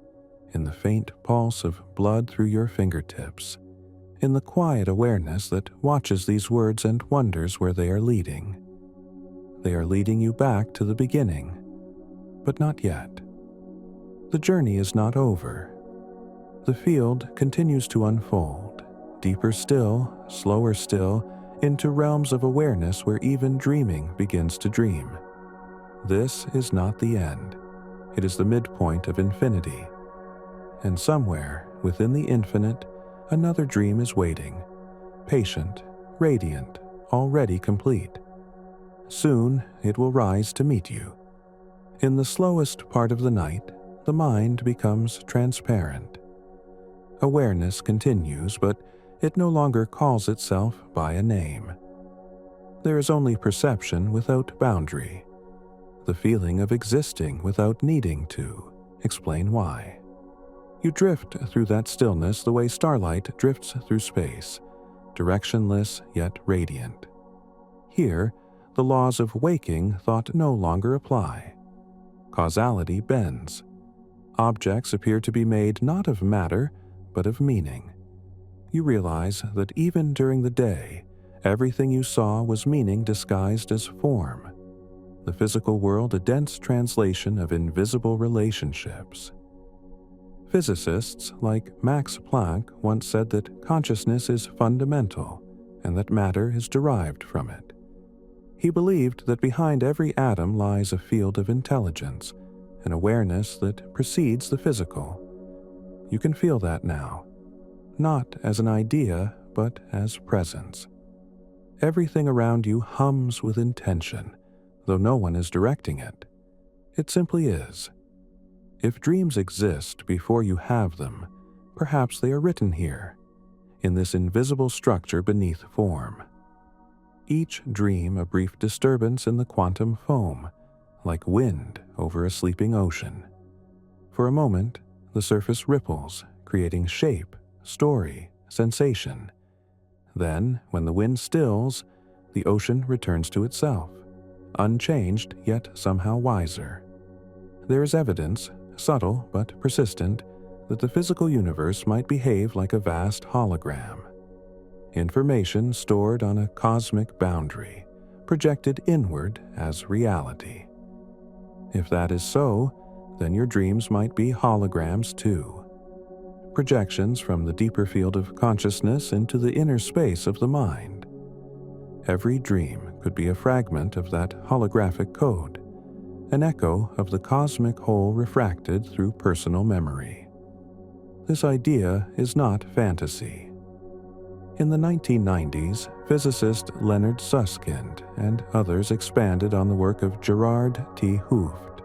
in the faint pulse of blood through your fingertips, in the quiet awareness that watches these words and wonders where they are leading. They are leading you back to the beginning, but not yet. The journey is not over. The field continues to unfold, deeper still, slower still, into realms of awareness where even dreaming begins to dream. This is not the end. It is the midpoint of infinity. And somewhere within the infinite, another dream is waiting, patient, radiant, already complete. Soon it will rise to meet you. In the slowest part of the night, the mind becomes transparent. Awareness continues, but it no longer calls itself by a name. There is only perception without boundary, the feeling of existing without needing to explain why. You drift through that stillness the way starlight drifts through space, directionless yet radiant. Here, the laws of waking thought no longer apply. Causality bends. Objects appear to be made not of matter, but of meaning. You realize that even during the day, everything you saw was meaning disguised as form. The physical world a dense translation of invisible relationships. Physicists like Max Planck once said that consciousness is fundamental and that matter is derived from it. He believed that behind every atom lies a field of intelligence, an awareness that precedes the physical. You can feel that now, not as an idea, but as presence. Everything around you hums with intention, though no one is directing it. It simply is. If dreams exist before you have them, perhaps they are written here, in this invisible structure beneath form. Each dream a brief disturbance in the quantum foam, like wind over a sleeping ocean. For a moment, the surface ripples, creating shape, story, sensation. Then, when the wind stills, the ocean returns to itself, unchanged yet somehow wiser. There is evidence, subtle but persistent, that the physical universe might behave like a vast hologram. Information stored on a cosmic boundary, projected inward as reality. If that is so, then your dreams might be holograms too. Projections from the deeper field of consciousness into the inner space of the mind. Every dream could be a fragment of that holographic code, an echo of the cosmic whole refracted through personal memory. This idea is not fantasy. In the 1990s, physicist Leonard Susskind and others expanded on the work of Gerard T. Hooft,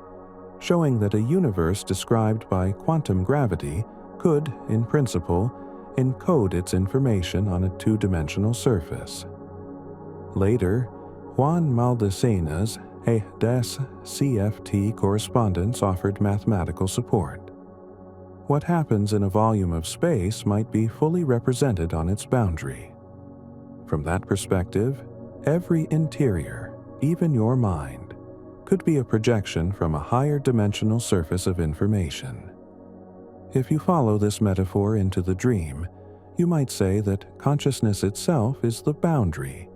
showing that a universe described by quantum gravity could, in principle, encode its information on a two-dimensional surface. Later, Juan Maldesena's des CFT correspondence offered mathematical support. What happens in a volume of space might be fully represented on its boundary. From that perspective, every interior, even your mind, could be a projection from a higher dimensional surface of information. If you follow this metaphor into the dream, you might say that consciousness itself is the boundary,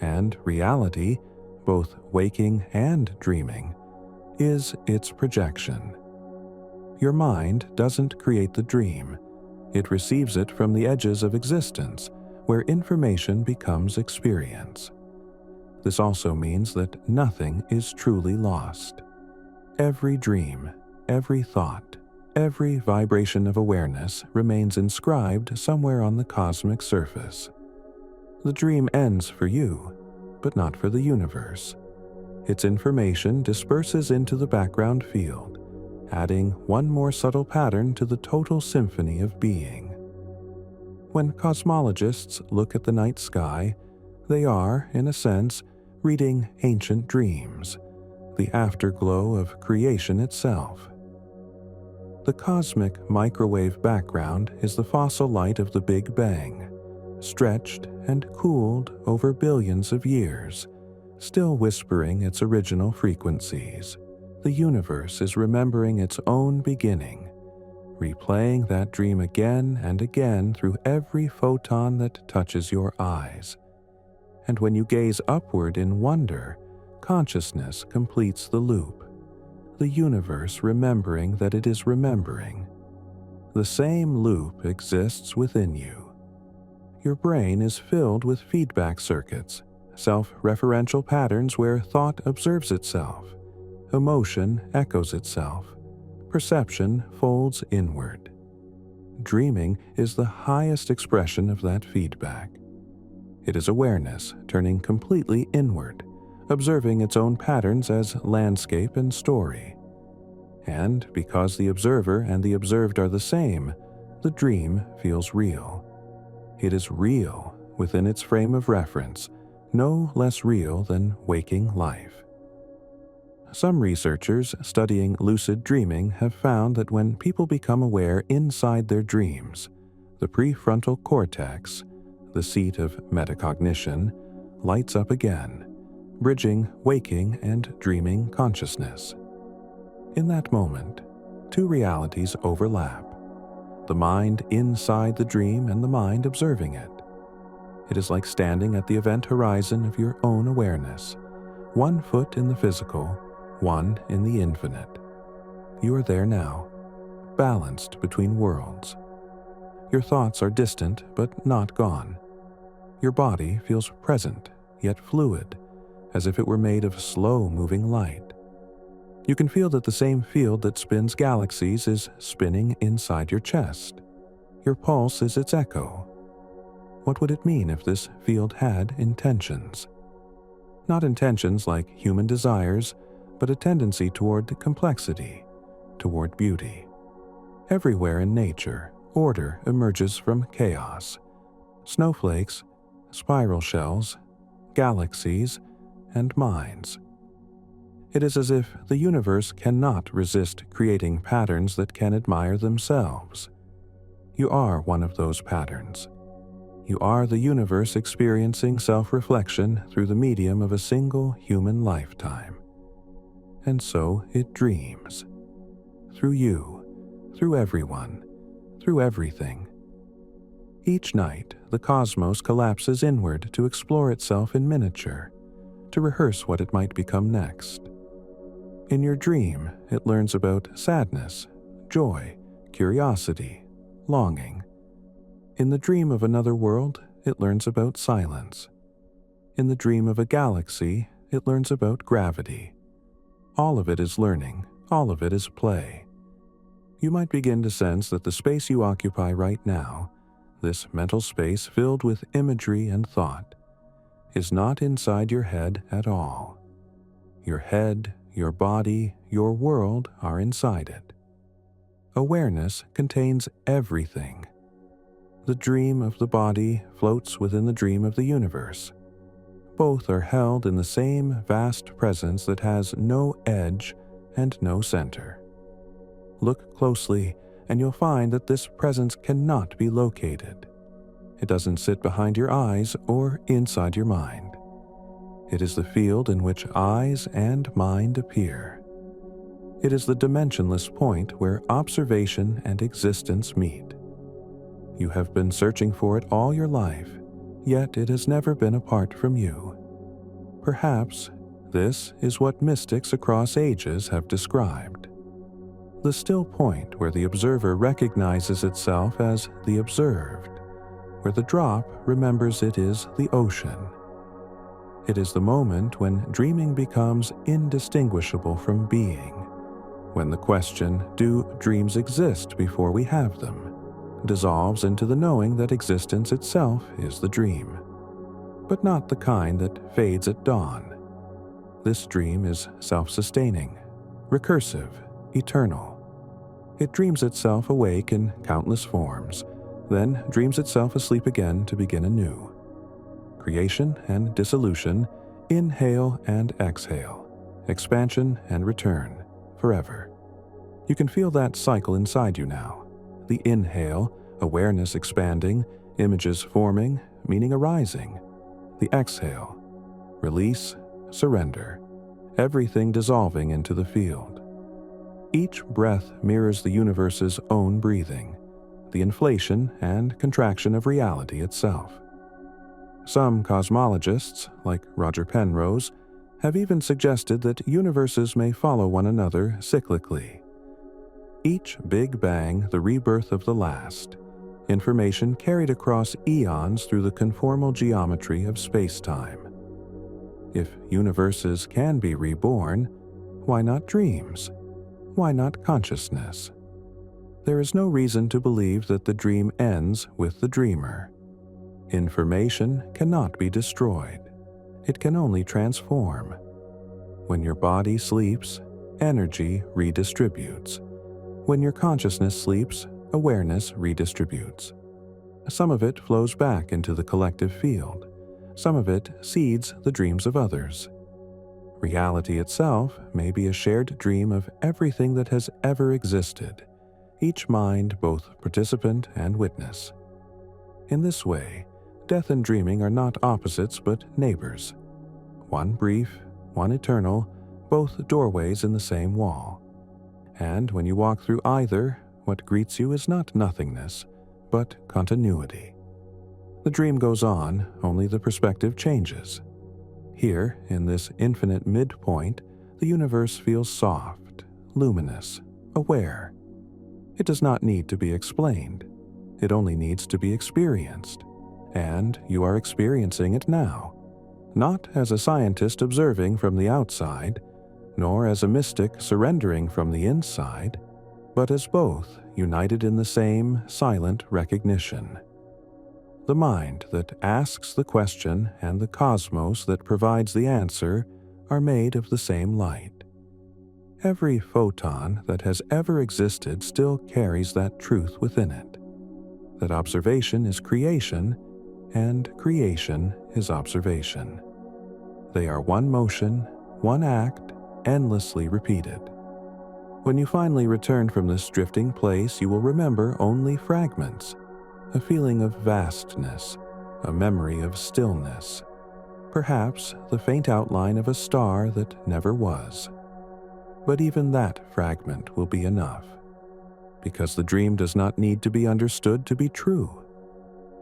and reality, both waking and dreaming, is its projection. Your mind doesn't create the dream. It receives it from the edges of existence, where information becomes experience. This also means that nothing is truly lost. Every dream, every thought, every vibration of awareness remains inscribed somewhere on the cosmic surface. The dream ends for you, but not for the universe. Its information disperses into the background field, adding one more subtle pattern to the total symphony of being. When cosmologists look at the night sky, they are, in a sense, reading ancient dreams, the afterglow of creation itself. The cosmic microwave background is the fossil light of the Big Bang, stretched and cooled over billions of years, still whispering its original frequencies. The universe is remembering its own beginning, replaying that dream again and again through every photon that touches your eyes. And when you gaze upward in wonder, consciousness completes the loop, the universe remembering that it is remembering. The same loop exists within you. Your brain is filled with feedback circuits, self-referential patterns where thought observes itself, emotion echoes itself, perception folds inward. Dreaming is the highest expression of that feedback. It is awareness turning completely inward, observing its own patterns as landscape and story. And because the observer and the observed are the same, the dream feels real. It is real within its frame of reference, no less real than waking life. Some researchers studying lucid dreaming have found that when people become aware inside their dreams, the prefrontal cortex, the seat of metacognition, lights up again, bridging waking and dreaming consciousness. In that moment, two realities overlap: the mind inside the dream and the mind observing it. It is like standing at the event horizon of your own awareness, one foot in the physical, one in the infinite. You are there now, balanced between worlds. Your thoughts are distant but not gone. Your body feels present, yet fluid, as if it were made of slow-moving light. You can feel that the same field that spins galaxies is spinning inside your chest. Your pulse is its echo. What would it mean if this field had intentions? Not intentions like human desires, but a tendency toward complexity, toward beauty. Everywhere in nature, order emerges from chaos. Snowflakes, spiral shells, galaxies, and minds. It is as if the universe cannot resist creating patterns that can admire themselves. You are one of those patterns. You are the universe experiencing self-reflection through the medium of a single human lifetime. And so it dreams. Through you, through everyone, through everything. Each night, the cosmos collapses inward to explore itself in miniature, to rehearse what it might become next. In your dream, it learns about sadness, joy, curiosity, longing. In the dream of another world, it learns about silence. In the dream of a galaxy, it learns about gravity. All of it is learning, all of it is play. You might begin to sense that the space you occupy right now, this mental space filled with imagery and thought, is not inside your head at all. Your head, your body, your world are inside it. Awareness contains everything. The dream of the body floats within the dream of the universe. Both are held in the same vast presence that has no edge and no center. Look closely, and you'll find that this presence cannot be located. It doesn't sit behind your eyes or inside your mind. It is the field in which eyes and mind appear. It is the dimensionless point where observation and existence meet. You have been searching for it all your life, yet it has never been apart from you. Perhaps this is what mystics across ages have described. The still point where the observer recognizes itself as the observed, where the drop remembers it is the ocean. It is the moment when dreaming becomes indistinguishable from being, when the question, do dreams exist before we have them, dissolves into the knowing that existence itself is the dream, but not the kind that fades at dawn. This dream is self-sustaining, recursive, eternal. It dreams itself awake in countless forms, then dreams itself asleep again to begin anew. Creation and dissolution, inhale and exhale, expansion and return, forever. You can feel that cycle inside you now. The inhale, awareness expanding, images forming, meaning arising. The exhale, release, surrender, everything dissolving into the field. Each breath mirrors the universe's own breathing, the inflation and contraction of reality itself. Some cosmologists, like Roger Penrose, have even suggested that universes may follow one another cyclically. Each Big Bang the rebirth of the last, information carried across eons through the conformal geometry of space-time. If universes can be reborn, why not dreams? Why not consciousness? There is no reason to believe that the dream ends with the dreamer. Information cannot be destroyed. It can only transform. When your body sleeps, energy redistributes. When your consciousness sleeps, awareness redistributes. Some of it flows back into the collective field. Some of it seeds the dreams of others. Reality itself may be a shared dream of everything that has ever existed, each mind both participant and witness. In this way, death and dreaming are not opposites but neighbors. One brief, one eternal, both doorways in the same wall. And when you walk through either, what greets you is not nothingness, but continuity. The dream goes on, only the perspective changes. Here, in this infinite midpoint, the universe feels soft, luminous, aware. It does not need to be explained. It only needs to be experienced. And you are experiencing it now, not as a scientist observing from the outside, nor as a mystic surrendering from the inside, but as both united in the same silent recognition. The mind that asks the question and the cosmos that provides the answer are made of the same light. Every photon that has ever existed still carries that truth within it, that observation is creation, and creation is observation. They are one motion, one act, endlessly repeated. When you finally return from this drifting place, you will remember only fragments, a feeling of vastness, a memory of stillness, perhaps the faint outline of a star that never was. But even that fragment will be enough, because the dream does not need to be understood to be true.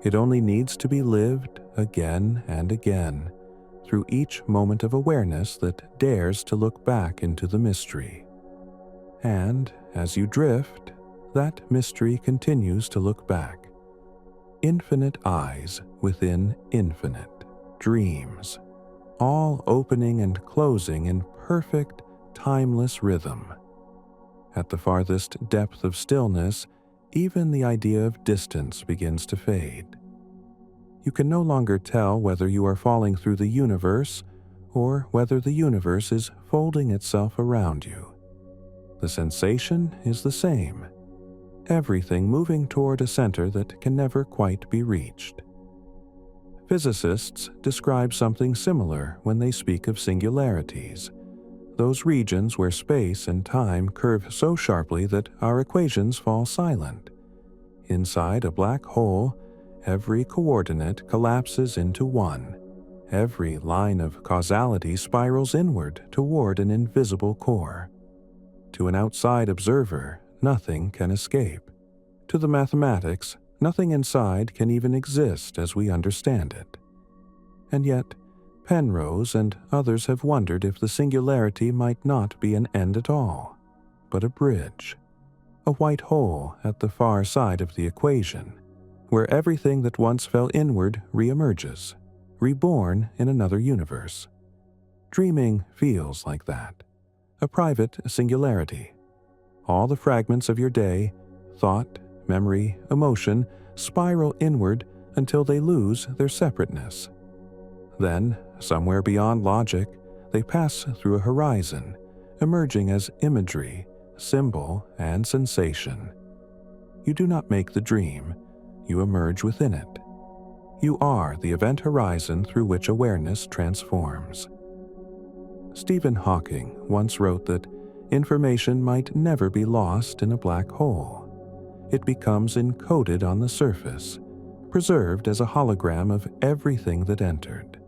It only needs to be lived again and again, through each moment of awareness that dares to look back into the mystery. And as you drift, that mystery continues to look back. Infinite eyes within infinite dreams, all opening and closing in perfect, timeless rhythm. At the farthest depth of stillness, even the idea of distance begins to fade. You can no longer tell whether you are falling through the universe or whether the universe is folding itself around you. The sensation is the same, everything moving toward a center that can never quite be reached. Physicists describe something similar when they speak of singularities, those regions where space and time curve so sharply that our equations fall silent. Inside a black hole, every coordinate collapses into one. Every line of causality spirals inward toward an invisible core. To an outside observer, nothing can escape. To the mathematics, nothing inside can even exist as we understand it. And yet, Penrose and others have wondered if the singularity might not be an end at all, but a bridge, a white hole at the far side of the equation, where everything that once fell inward reemerges, reborn in another universe. Dreaming feels like that, a private singularity. All the fragments of your day, thought, memory, emotion, spiral inward until they lose their separateness. Then, somewhere beyond logic, they pass through a horizon, emerging as imagery, symbol, and sensation. You do not make the dream, you emerge within it. You are the event horizon through which awareness transforms. Stephen Hawking once wrote that information might never be lost in a black hole. It becomes encoded on the surface, preserved as a hologram of everything that entered.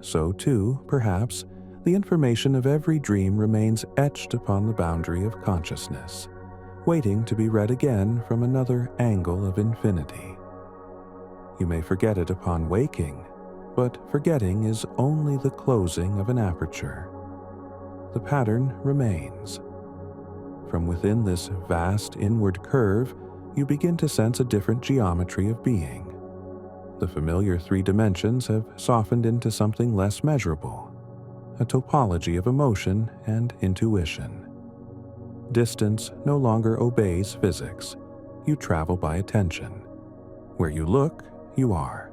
So too, perhaps, the information of every dream remains etched upon the boundary of consciousness, waiting to be read again from another angle of infinity. You may forget it upon waking, but forgetting is only the closing of an aperture. The pattern remains. From within this vast inward curve, you begin to sense a different geometry of being. The familiar three dimensions have softened into something less measurable, a topology of emotion and intuition. Distance no longer obeys physics. You travel by attention. Where you look, you are.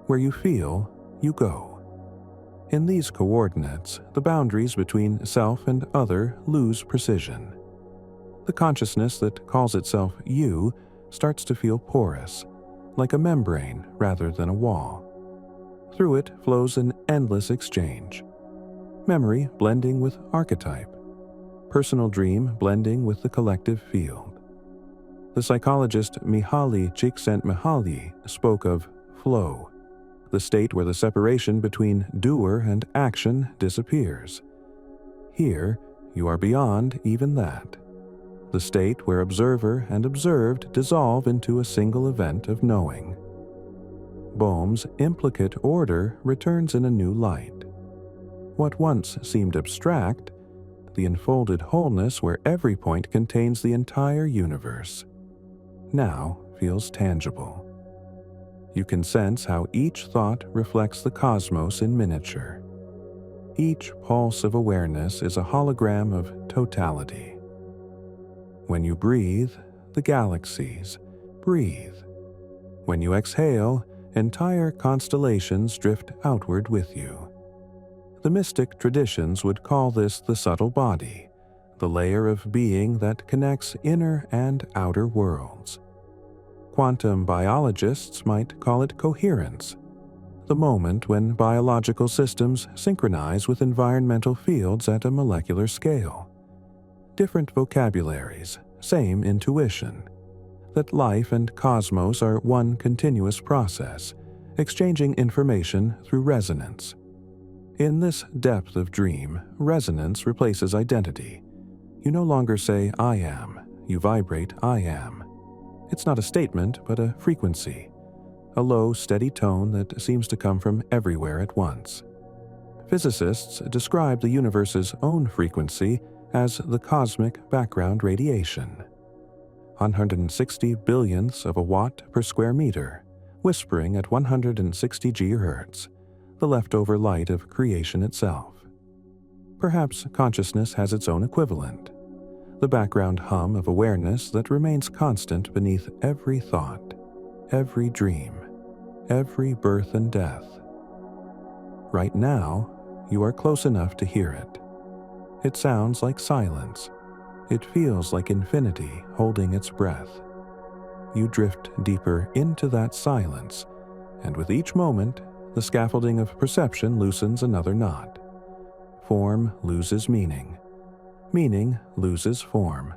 Where you feel, you go. In these coordinates, the boundaries between self and other lose precision. The consciousness that calls itself you starts to feel porous, like a membrane rather than a wall. Through it flows an endless exchange. Memory blending with archetype. Personal dream blending with the collective field. The psychologist Mihaly Csikszentmihalyi spoke of flow, the state where the separation between doer and action disappears. Here, you are beyond even that. The state where observer and observed dissolve into a single event of knowing. Boehm's implicate order returns in a new light. What once seemed abstract, the enfolded wholeness where every point contains the entire universe, now feels tangible. You can sense how each thought reflects the cosmos in miniature. Each pulse of awareness is a hologram of totality. When you breathe, the galaxies breathe. When you exhale, entire constellations drift outward with you. The mystic traditions would call this the subtle body, the layer of being that connects inner and outer worlds. Quantum biologists might call it coherence, the moment when biological systems synchronize with environmental fields at a molecular scale. Different vocabularies, same intuition, that life and cosmos are one continuous process, exchanging information through resonance. In this depth of dream, resonance replaces identity. You no longer say, I am. You vibrate, I am. It's not a statement, but a frequency, a low, steady tone that seems to come from everywhere at once. Physicists describe the universe's own frequency as the cosmic background radiation. 160 billionths of a watt per square meter, whispering at 160 GHz, the leftover light of creation itself. Perhaps consciousness has its own equivalent, the background hum of awareness that remains constant beneath every thought, every dream, every birth and death. Right now, you are close enough to hear it. It sounds like silence. It feels like infinity holding its breath. You drift deeper into that silence, and with each moment, the scaffolding of perception loosens another knot. Form loses meaning. Meaning loses form.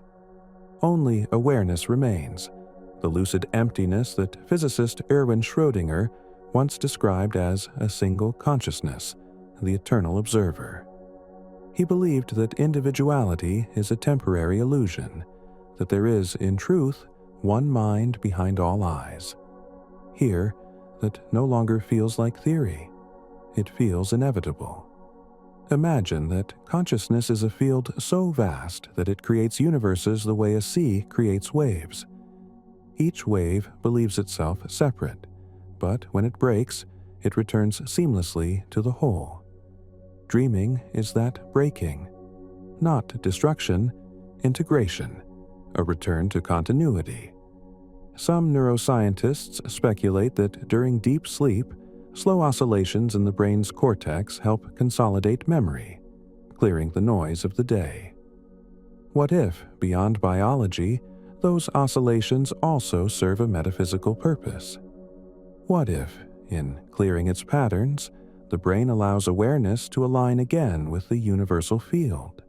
Only awareness remains, the lucid emptiness that physicist Erwin Schrödinger once described as a single consciousness, the eternal observer. He believed that individuality is a temporary illusion, that there is, in truth, one mind behind all eyes. Here, that no longer feels like theory. It feels inevitable. Imagine that consciousness is a field so vast that it creates universes the way a sea creates waves. Each wave believes itself separate, but when it breaks, it returns seamlessly to the whole. Dreaming is that breaking, not destruction, integration, a return to continuity. Some neuroscientists speculate that during deep sleep, slow oscillations in the brain's cortex help consolidate memory, clearing the noise of the day. What if, beyond biology, those oscillations also serve a metaphysical purpose? What if, in clearing its patterns, the brain allows awareness to align again with the universal field?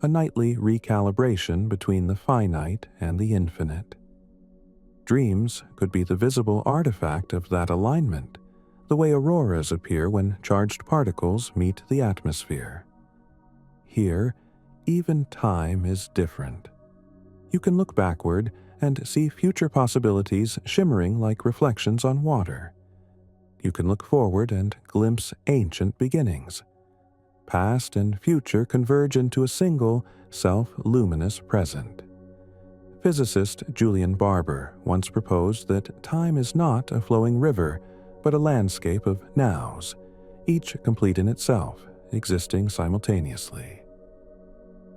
A nightly recalibration between the finite and the infinite. Dreams could be the visible artifact of that alignment, the way auroras appear when charged particles meet the atmosphere. Here, even time is different. You can look backward and see future possibilities shimmering like reflections on water. You can look forward and glimpse ancient beginnings. Past and future converge into a single, self-luminous present. Physicist Julian Barber once proposed that time is not a flowing river, but a landscape of nows, each complete in itself, existing simultaneously.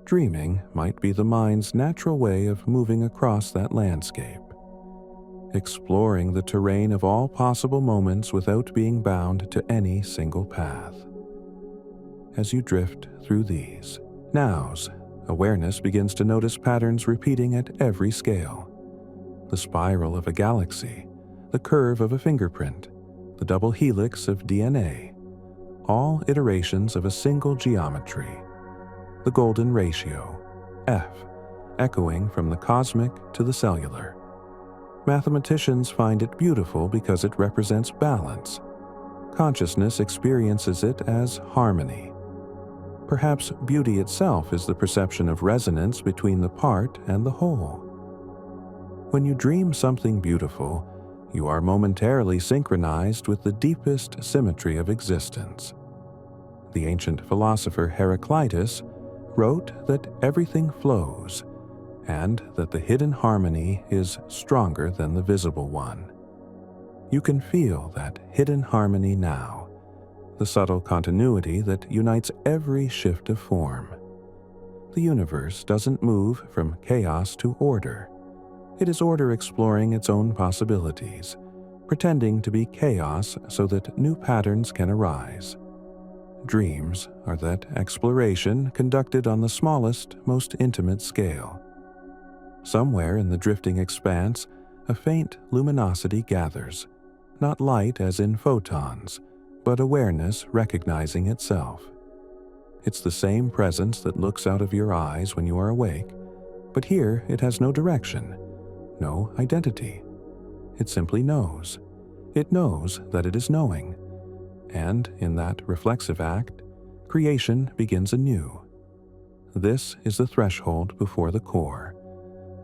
Dreaming might be the mind's natural way of moving across that landscape, exploring the terrain of all possible moments without being bound to any single path. As you drift through these nows, awareness begins to notice patterns repeating at every scale. The spiral of a galaxy, the curve of a fingerprint, the double helix of DNA, all iterations of a single geometry. The golden ratio, F, echoing from the cosmic to the cellular. Mathematicians find it beautiful because it represents balance. Consciousness experiences it as harmony. Perhaps beauty itself is the perception of resonance between the part and the whole. When you dream something beautiful, you are momentarily synchronized with the deepest symmetry of existence. The ancient philosopher Heraclitus wrote that everything flows, and that the hidden harmony is stronger than the visible one. You can feel that hidden harmony now, the subtle continuity that unites every shift of form. The universe doesn't move from chaos to order. It is order exploring its own possibilities, pretending to be chaos so that new patterns can arise. Dreams are that exploration conducted on the smallest, most intimate scale. Somewhere in the drifting expanse, a faint luminosity gathers, not light as in photons, but awareness recognizing itself. It's the same presence that looks out of your eyes when you are awake, but here it has no direction, no identity. It simply knows. It knows that it is knowing. And in that reflexive act, creation begins anew. This is the threshold before the core,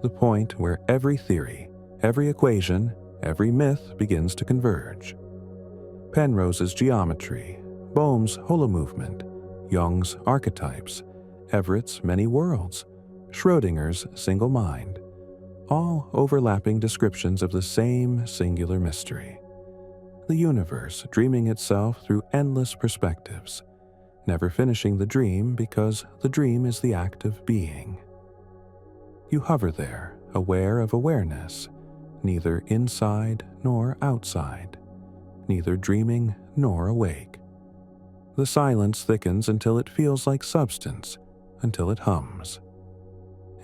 the point where every theory, every equation, every myth begins to converge. Penrose's geometry, Bohm's holomovement, Jung's archetypes, Everett's many worlds, Schrödinger's single mind, all overlapping descriptions of the same singular mystery. The universe dreaming itself through endless perspectives, never finishing the dream because the dream is the act of being. You hover there, aware of awareness, neither inside nor outside, neither dreaming nor awake. The silence thickens until it feels like substance, until it hums.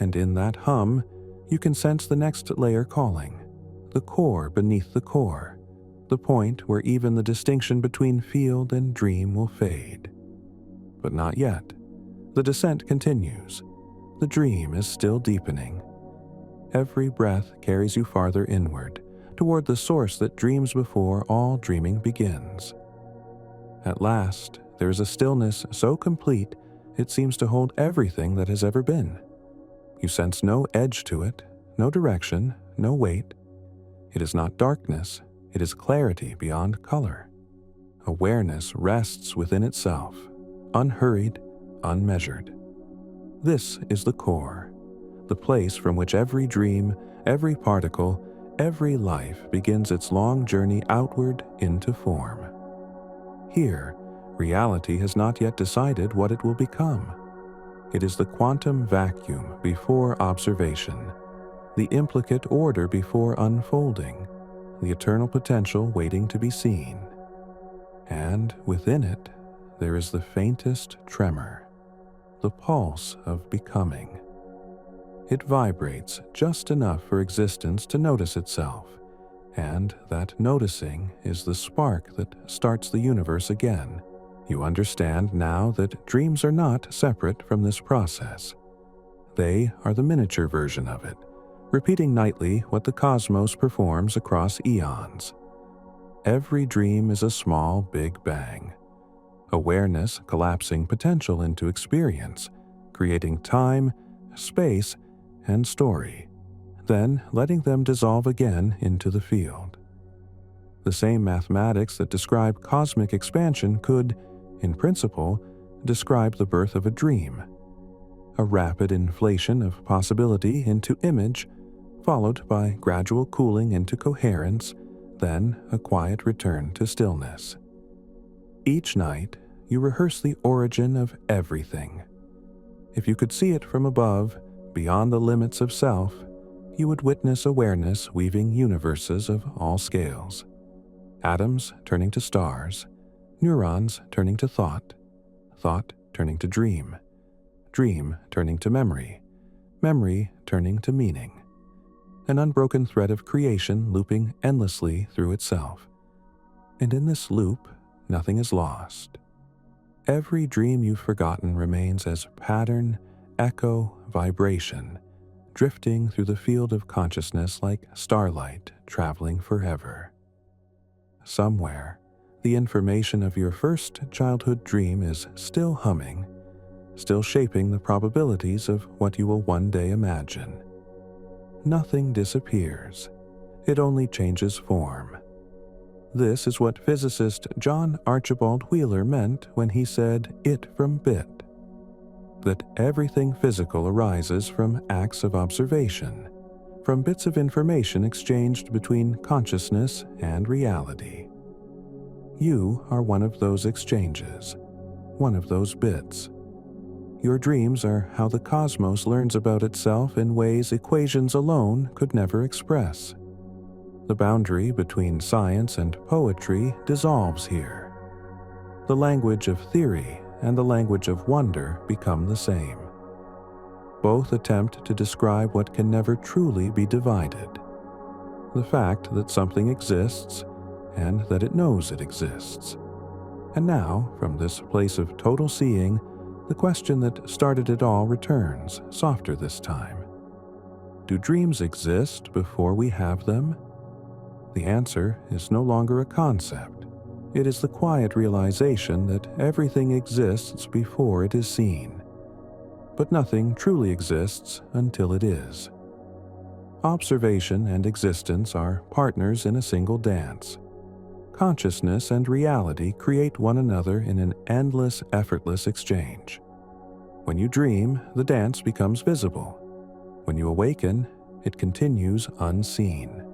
And in that hum, you can sense the next layer calling, the core beneath the core, the point where even the distinction between field and dream will fade. But not yet. The descent continues. The dream is still deepening. Every breath carries you farther inward, toward the source that dreams before all dreaming begins. At last, there is a stillness so complete it seems to hold everything that has ever been. You sense no edge to it, no direction, no weight. It is not darkness, it is clarity beyond color. Awareness rests within itself, unhurried, unmeasured. This is the core, the place from which every dream, every particle, every life begins its long journey outward into form. Here, reality has not yet decided what it will become. It is the quantum vacuum before observation, the implicate order before unfolding, the eternal potential waiting to be seen. And within it, there is the faintest tremor, the pulse of becoming. It vibrates just enough for existence to notice itself, and that noticing is the spark that starts the universe again. You understand now that dreams are not separate from this process. They are the miniature version of it, repeating nightly what the cosmos performs across eons. Every dream is a small Big Bang. Awareness collapsing potential into experience, creating time, space, and story, then letting them dissolve again into the field. The same mathematics that describe cosmic expansion could, in principle, describe the birth of a dream. A rapid inflation of possibility into image, followed by gradual cooling into coherence, then a quiet return to stillness. Each night, you rehearse the origin of everything. If you could see it from above, beyond the limits of self, you would witness awareness weaving universes of all scales. Atoms turning to stars, neurons turning to thought, thought turning to dream, dream turning to memory, memory turning to meaning. An unbroken thread of creation looping endlessly through itself. And in this loop, nothing is lost. Every dream you've forgotten remains as pattern, echo, vibration, drifting through the field of consciousness like starlight traveling forever. Somewhere, the information of your first childhood dream is still humming, still shaping the probabilities of what you will one day imagine. Nothing disappears. It only changes form. This is what physicist John Archibald Wheeler meant when he said it from bit. That everything physical arises from acts of observation, from bits of information exchanged between consciousness and reality. You are one of those exchanges, one of those bits. Your dreams are how the cosmos learns about itself in ways equations alone could never express. The boundary between science and poetry dissolves here. The language of theory and the language of wonder become the same. Both attempt to describe what can never truly be divided. The fact that something exists and that it knows it exists. And now, from this place of total seeing, the question that started it all returns, softer this time. Do dreams exist before we have them? The answer is no longer a concept. It is the quiet realization that everything exists before it is seen. But nothing truly exists until it is. Observation and existence are partners in a single dance. Consciousness and reality create one another in an endless, effortless exchange. When you dream, the dance becomes visible. When you awaken, it continues unseen.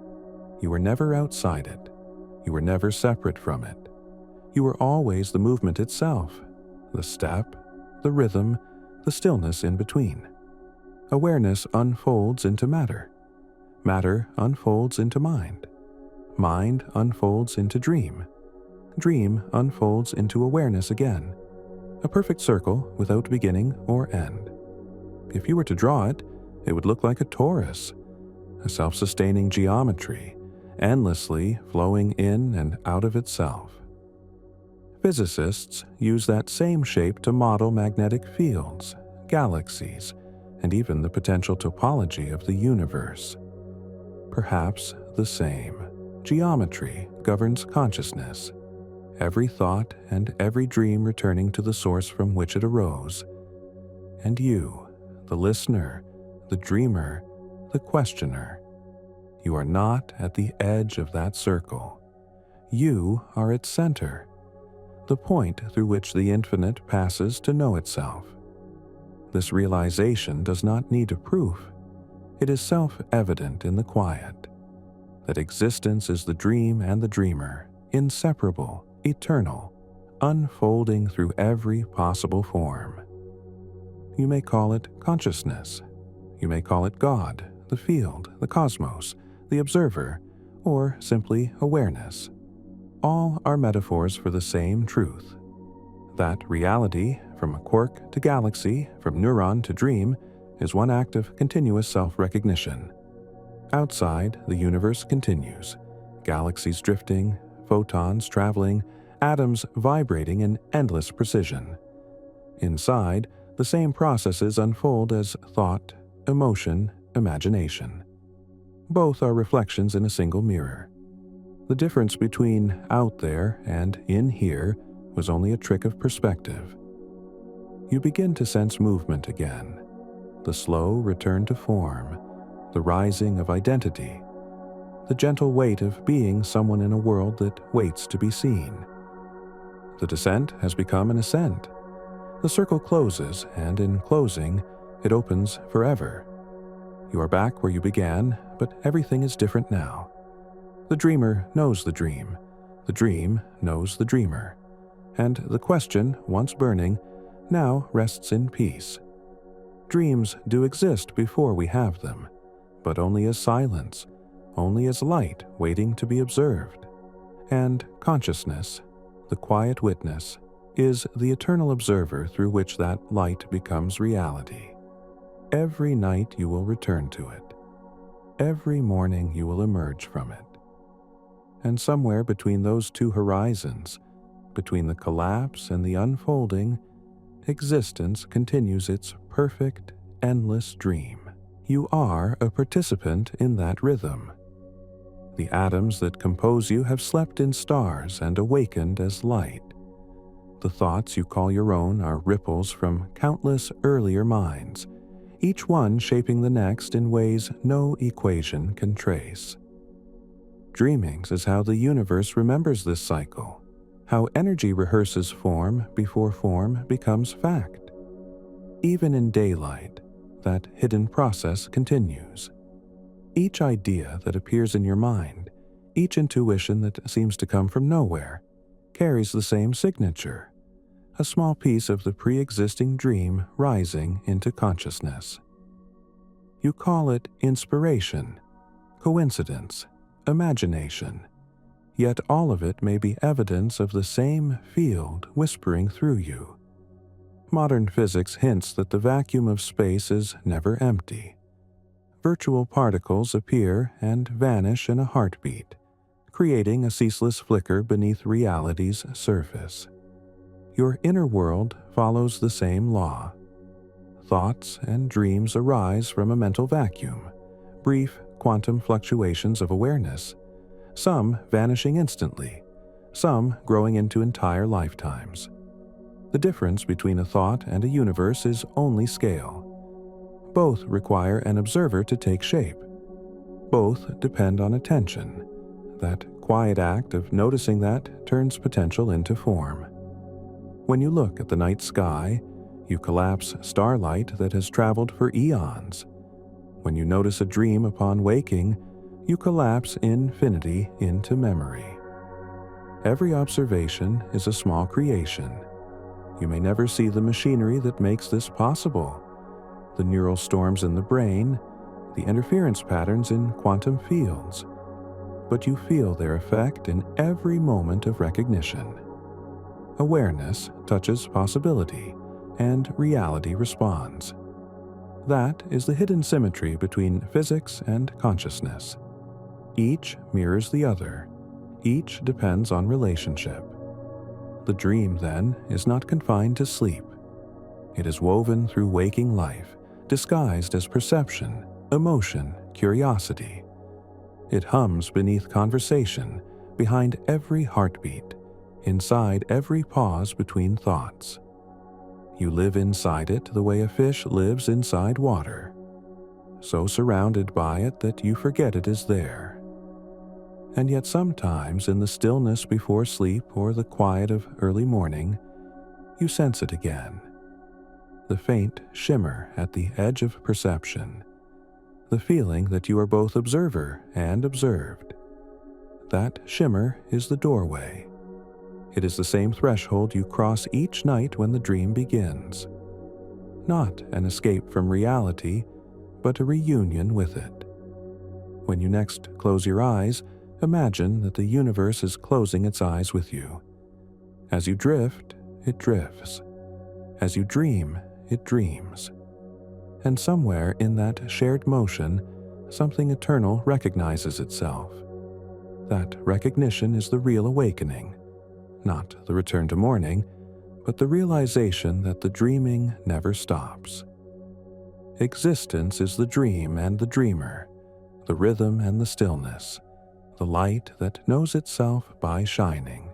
You were never outside it. You were never separate from it. You were always the movement itself, the step, the rhythm, the stillness in between. Awareness unfolds into matter. Matter unfolds into mind. Mind unfolds into dream. Dream unfolds into awareness again. A perfect circle without beginning or end. If you were to draw it, it would look like a torus, a self-sustaining geometry, endlessly flowing in and out of itself. Physicists use that same shape to model magnetic fields, galaxies, and even the potential topology of the universe. Perhaps the same geometry governs consciousness, every thought and every dream returning to the source from which it arose. And you, the listener, the dreamer, the questioner, you are not at the edge of that circle. You are its center, the point through which the infinite passes to know itself. This realization does not need a proof. It is self-evident in the quiet, that existence is the dream and the dreamer, inseparable, eternal, unfolding through every possible form. You may call it consciousness. You may call it God, the field, the cosmos, the observer, or simply awareness. All are metaphors for the same truth. That reality, from a quark to galaxy, from neuron to dream, is one act of continuous self-recognition. Outside, the universe continues. Galaxies drifting, photons traveling, atoms vibrating in endless precision. Inside, the same processes unfold as thought, emotion, imagination. Both are reflections in a single mirror. The difference between out there and in here was only a trick of perspective. You begin to sense movement again, the slow return to form, the rising of identity, the gentle weight of being someone in a world that waits to be seen. The descent has become an ascent. The circle closes, and in closing, it opens forever. You are back where you began, but everything is different now. The dreamer knows the dream knows the dreamer, and the question, once burning, now rests in peace. Dreams do exist before we have them, but only as silence, only as light waiting to be observed. And consciousness, the quiet witness, is the eternal observer through which that light becomes reality. Every night you will return to it. Every morning you will emerge from it. And somewhere between those two horizons, between the collapse and the unfolding, existence continues its perfect, endless dream. You are a participant in that rhythm. The atoms that compose you have slept in stars and awakened as light. The thoughts you call your own are ripples from countless earlier minds, each one shaping the next in ways no equation can trace. Dreamings is how the universe remembers this cycle, how energy rehearses form before form becomes fact. Even in daylight, that hidden process continues. Each idea that appears in your mind, each intuition that seems to come from nowhere, carries the same signature, a small piece of the pre-existing dream rising into consciousness. You call it inspiration, coincidence, imagination, yet all of it may be evidence of the same field whispering through you. Modern physics hints that the vacuum of space is never empty. Virtual particles appear and vanish in a heartbeat, creating a ceaseless flicker beneath reality's surface. Your inner world follows the same law. Thoughts and dreams arise from a mental vacuum, brief quantum fluctuations of awareness, some vanishing instantly, some growing into entire lifetimes. The difference between a thought and a universe is only scale. Both require an observer to take shape. Both depend on attention. That quiet act of noticing that turns potential into form. When you look at the night sky, you collapse starlight that has traveled for eons. When you notice a dream upon waking, you collapse infinity into memory. Every observation is a small creation. You may never see the machinery that makes this possible. the neural storms in the brain, the interference patterns in quantum fields, but you feel their effect in every moment of recognition. Awareness touches possibility, and reality responds. That is the hidden symmetry between physics and consciousness. Each mirrors the other. Each depends on relationship. The dream, then, is not confined to sleep. It is woven through waking life, disguised as perception, emotion, curiosity. It hums beneath conversation, behind every heartbeat, inside every pause between thoughts. You live inside it the way a fish lives inside water, so surrounded by it that you forget it is there. And yet sometimes in the stillness before sleep or the quiet of early morning, you sense it again. The faint shimmer at the edge of perception, the feeling that you are both observer and observed. That shimmer is the doorway. It is the same threshold you cross each night when the dream begins. Not an escape from reality, but a reunion with it. When you next close your eyes, imagine that the universe is closing its eyes with you. As you drift, it drifts. As you dream, it dreams. And somewhere in that shared motion, something eternal recognizes itself. That recognition is the real awakening, not the return to morning, but the realization that the dreaming never stops. Existence is the dream and the dreamer, the rhythm and the stillness, the light that knows itself by shining.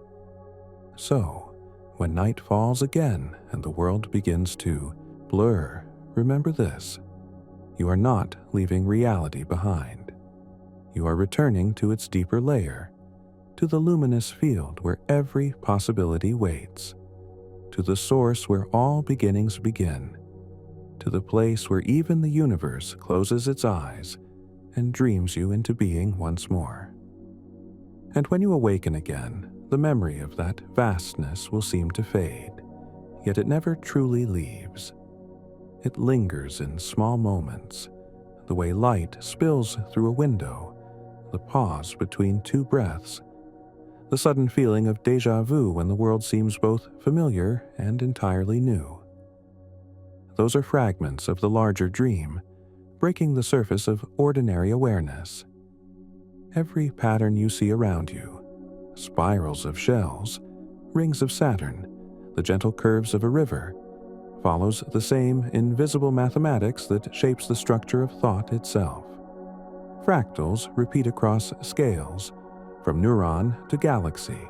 So, when night falls again and the world begins to blur, remember this: you are not leaving reality behind. You are returning to its deeper layer, to the luminous field where every possibility waits, to the source where all beginnings begin, to the place where even the universe closes its eyes and dreams you into being once more. And when you awaken again, the memory of that vastness will seem to fade, yet it never truly leaves. It lingers in small moments, the way light spills through a window, the pause between two breaths, the sudden feeling of déjà vu when the world seems both familiar and entirely new. Those are fragments of the larger dream, breaking the surface of ordinary awareness. Every pattern you see around you, spirals of shells, rings of Saturn, the gentle curves of a river, follows the same invisible mathematics that shapes the structure of thought itself. Fractals repeat across scales, from neuron to galaxy,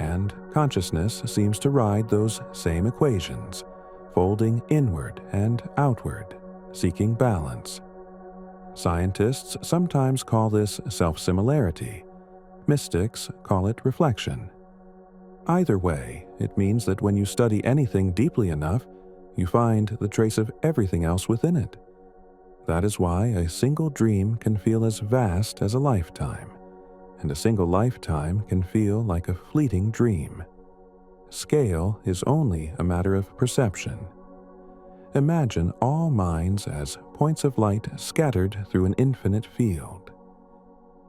and consciousness seems to ride those same equations, folding inward and outward, seeking balance. Scientists sometimes call this self-similarity. Mystics call it reflection. Either way, it means that when you study anything deeply enough, you find the trace of everything else within it. That is why a single dream can feel as vast as a lifetime, and a single lifetime can feel like a fleeting dream. Scale is only a matter of perception. Imagine all minds as points of light scattered through an infinite field.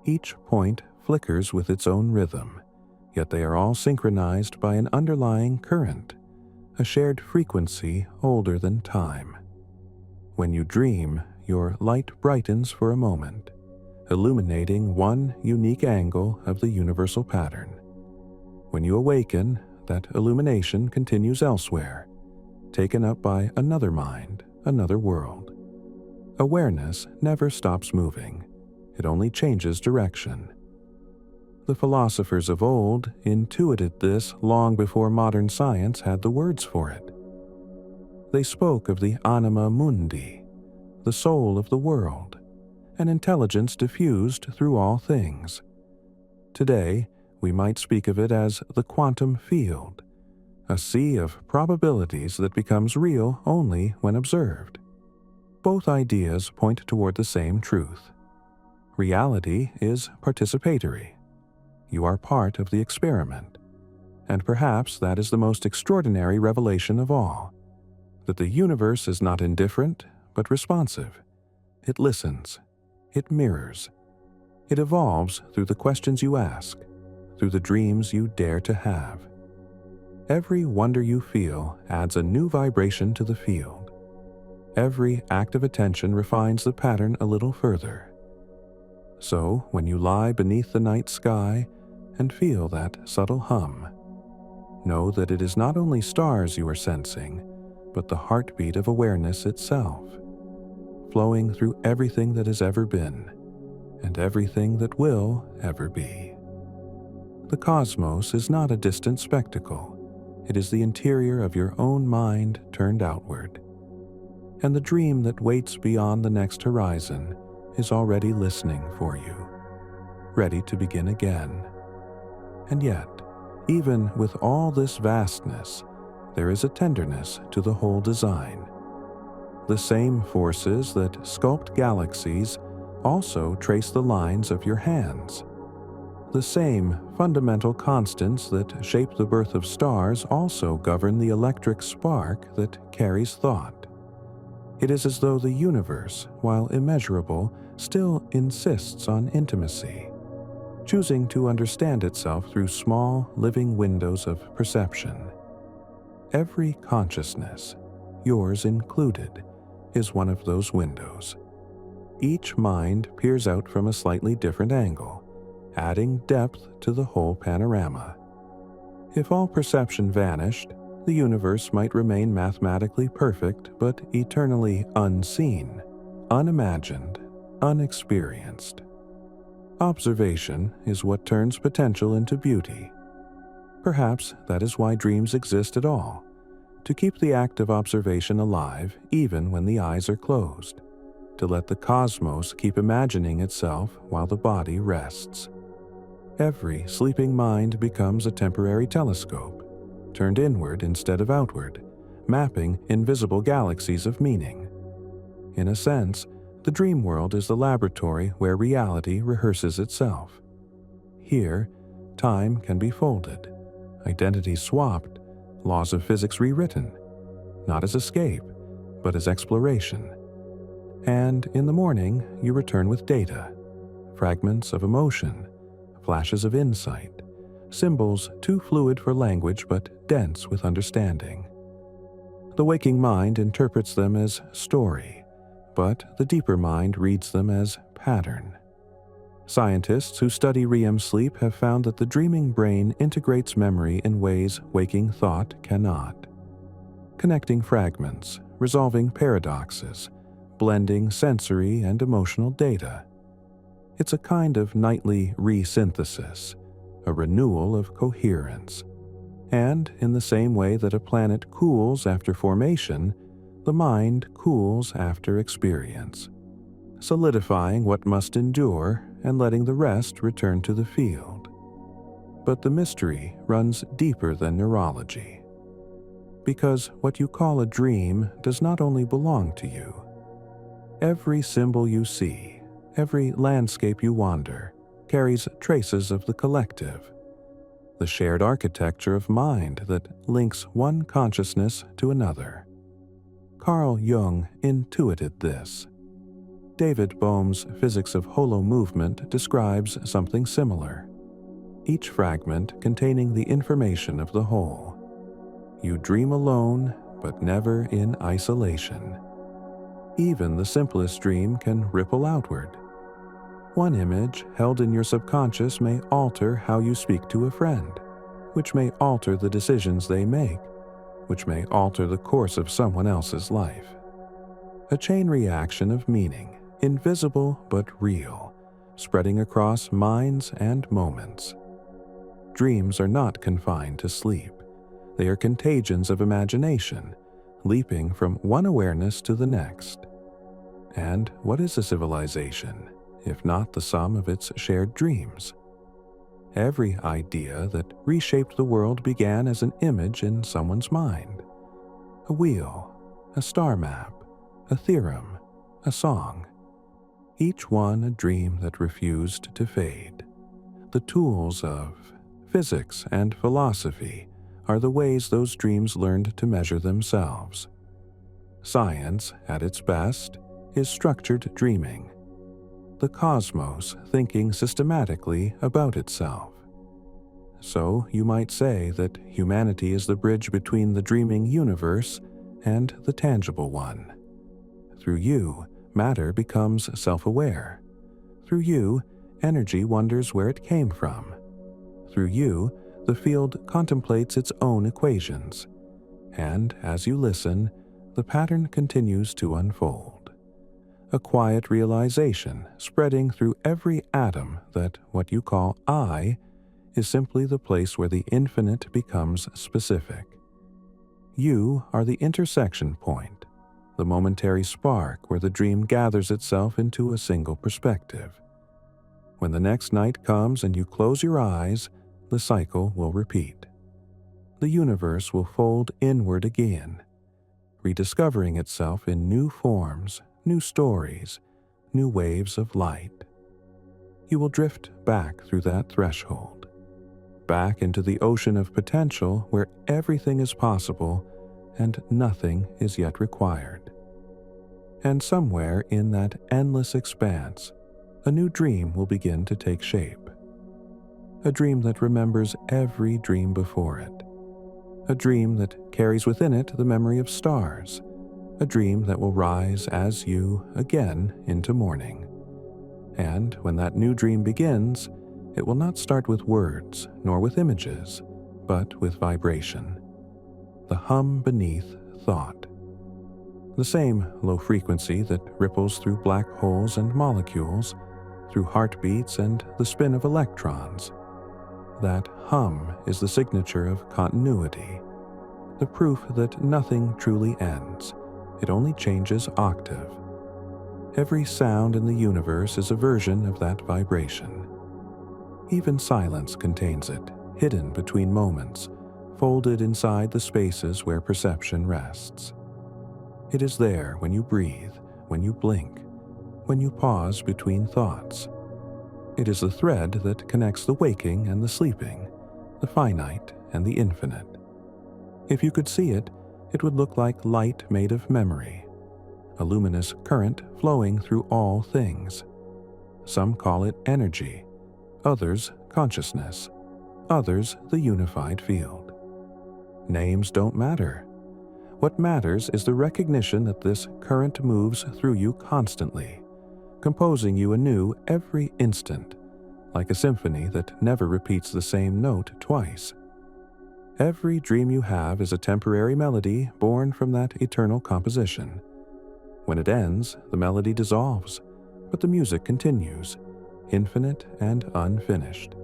Each point flickers with its own rhythm, yet they are all synchronized by an underlying current, a shared frequency older than time. When you dream, your light brightens for a moment, illuminating one unique angle of the universal pattern. When you awaken, that illumination continues elsewhere, taken up by another mind, another world. Awareness never stops moving. It only changes direction. The philosophers of old intuited this long before modern science had the words for it. They spoke of the anima mundi, the soul of the world, an intelligence diffused through all things. Today, we might speak of it as the quantum field, a sea of probabilities that becomes real only when observed. Both ideas point toward the same truth. Reality is participatory. You are part of the experiment. And perhaps that is the most extraordinary revelation of all, that the universe is not indifferent, but responsive. It listens. It mirrors. It evolves through the questions you ask, through the dreams you dare to have. Every wonder you feel adds a new vibration to the field. Every act of attention refines the pattern a little further. So, when you lie beneath the night sky and feel that subtle hum, know that it is not only stars you are sensing, but the heartbeat of awareness itself, flowing through everything that has ever been, and everything that will ever be. The cosmos is not a distant spectacle. It is the interior of your own mind turned outward. And the dream that waits beyond the next horizon is already listening for you, ready to begin again. And yet, even with all this vastness, there is a tenderness to the whole design. The same forces that sculpt galaxies also trace the lines of your hands. The same fundamental constants that shape the birth of stars also govern the electric spark that carries thought. It is as though the universe, while immeasurable, still insists on intimacy, choosing to understand itself through small, living windows of perception. Every consciousness, yours included, is one of those windows. Each mind peers out from a slightly different angle, adding depth to the whole panorama. If all perception vanished, the universe might remain mathematically perfect but eternally unseen, unimagined, unexperienced. Observation is what turns potential into beauty. Perhaps that is why dreams exist at all, to keep the act of observation alive even when the eyes are closed, to let the cosmos keep imagining itself while the body rests. Every sleeping mind becomes a temporary telescope, turned inward instead of outward, mapping invisible galaxies of meaning. In a sense, the dream world is the laboratory where reality rehearses itself. Here, time can be folded, identities swapped, laws of physics rewritten, not as escape, but as exploration. And in the morning, you return with data, fragments of emotion, flashes of insight, symbols too fluid for language but dense with understanding. The waking mind interprets them as story, but the deeper mind reads them as pattern. Scientists who study REM sleep have found that the dreaming brain integrates memory in ways waking thought cannot. Connecting fragments, resolving paradoxes, blending sensory and emotional data. It's a kind of nightly resynthesis, a renewal of coherence. And in the same way that a planet cools after formation, the mind cools after experience, solidifying what must endure and letting the rest return to the field. But the mystery runs deeper than neurology, because what you call a dream does not only belong to you. Every symbol you see, every landscape you wander, carries traces of the collective, the shared architecture of mind that links one consciousness to another. Carl Jung intuited this. David Bohm's physics of hollow movement describes something similar, each fragment containing the information of the whole. You dream alone, but never in isolation. Even the simplest dream can ripple outward. One image held in your subconscious may alter how you speak to a friend, which may alter the decisions they make, which may alter the course of someone else's life. A chain reaction of meaning, invisible but real, spreading across minds and moments. Dreams are not confined to sleep. They are contagions of imagination, leaping from one awareness to the next. And what is a civilization, if not the sum of its shared dreams? Every idea that reshaped the world began as an image in someone's mind. A wheel, a star map, a theorem, a song. Each one a dream that refused to fade. The tools of physics and philosophy are the ways those dreams learned to measure themselves. Science, at its best, is structured dreaming, the cosmos thinking systematically about itself. So you might say that humanity is the bridge between the dreaming universe and the tangible one. Through you, matter becomes self-aware. Through you, energy wonders where it came from. Through you, the field contemplates its own equations. And as you listen, the pattern continues to unfold. A quiet realization spreading through every atom that what you call I is simply the place where the infinite becomes specific. You are the intersection point, the momentary spark where the dream gathers itself into a single perspective. When the next night comes and you close your eyes, the cycle will repeat. The universe will fold inward again, rediscovering itself in new forms, new stories, new waves of light. You will drift back through that threshold, back into the ocean of potential where everything is possible and nothing is yet required. And somewhere in that endless expanse, a new dream will begin to take shape. A dream that remembers every dream before it. A dream that carries within it the memory of stars. A dream that will rise as you again into morning. And when that new dream begins, it will not start with words nor with images, but with vibration. The hum beneath thought. The same low frequency that ripples through black holes and molecules, through heartbeats and the spin of electrons. That hum is the signature of continuity, the proof that nothing truly ends, it only changes octave. Every sound in the universe is a version of that vibration. Even silence contains it, hidden between moments, folded inside the spaces where perception rests. It is there when you breathe, when you blink, when you pause between thoughts. It is the thread that connects the waking and the sleeping, the finite and the infinite. If you could see it, it would look like light made of memory, a luminous current flowing through all things. Some call it energy, others consciousness, others the unified field. Names don't matter. What matters is the recognition that this current moves through you constantly, composing you anew every instant, like a symphony that never repeats the same note twice. Every dream you have is a temporary melody born from that eternal composition. When it ends, the melody dissolves, but the music continues, infinite and unfinished.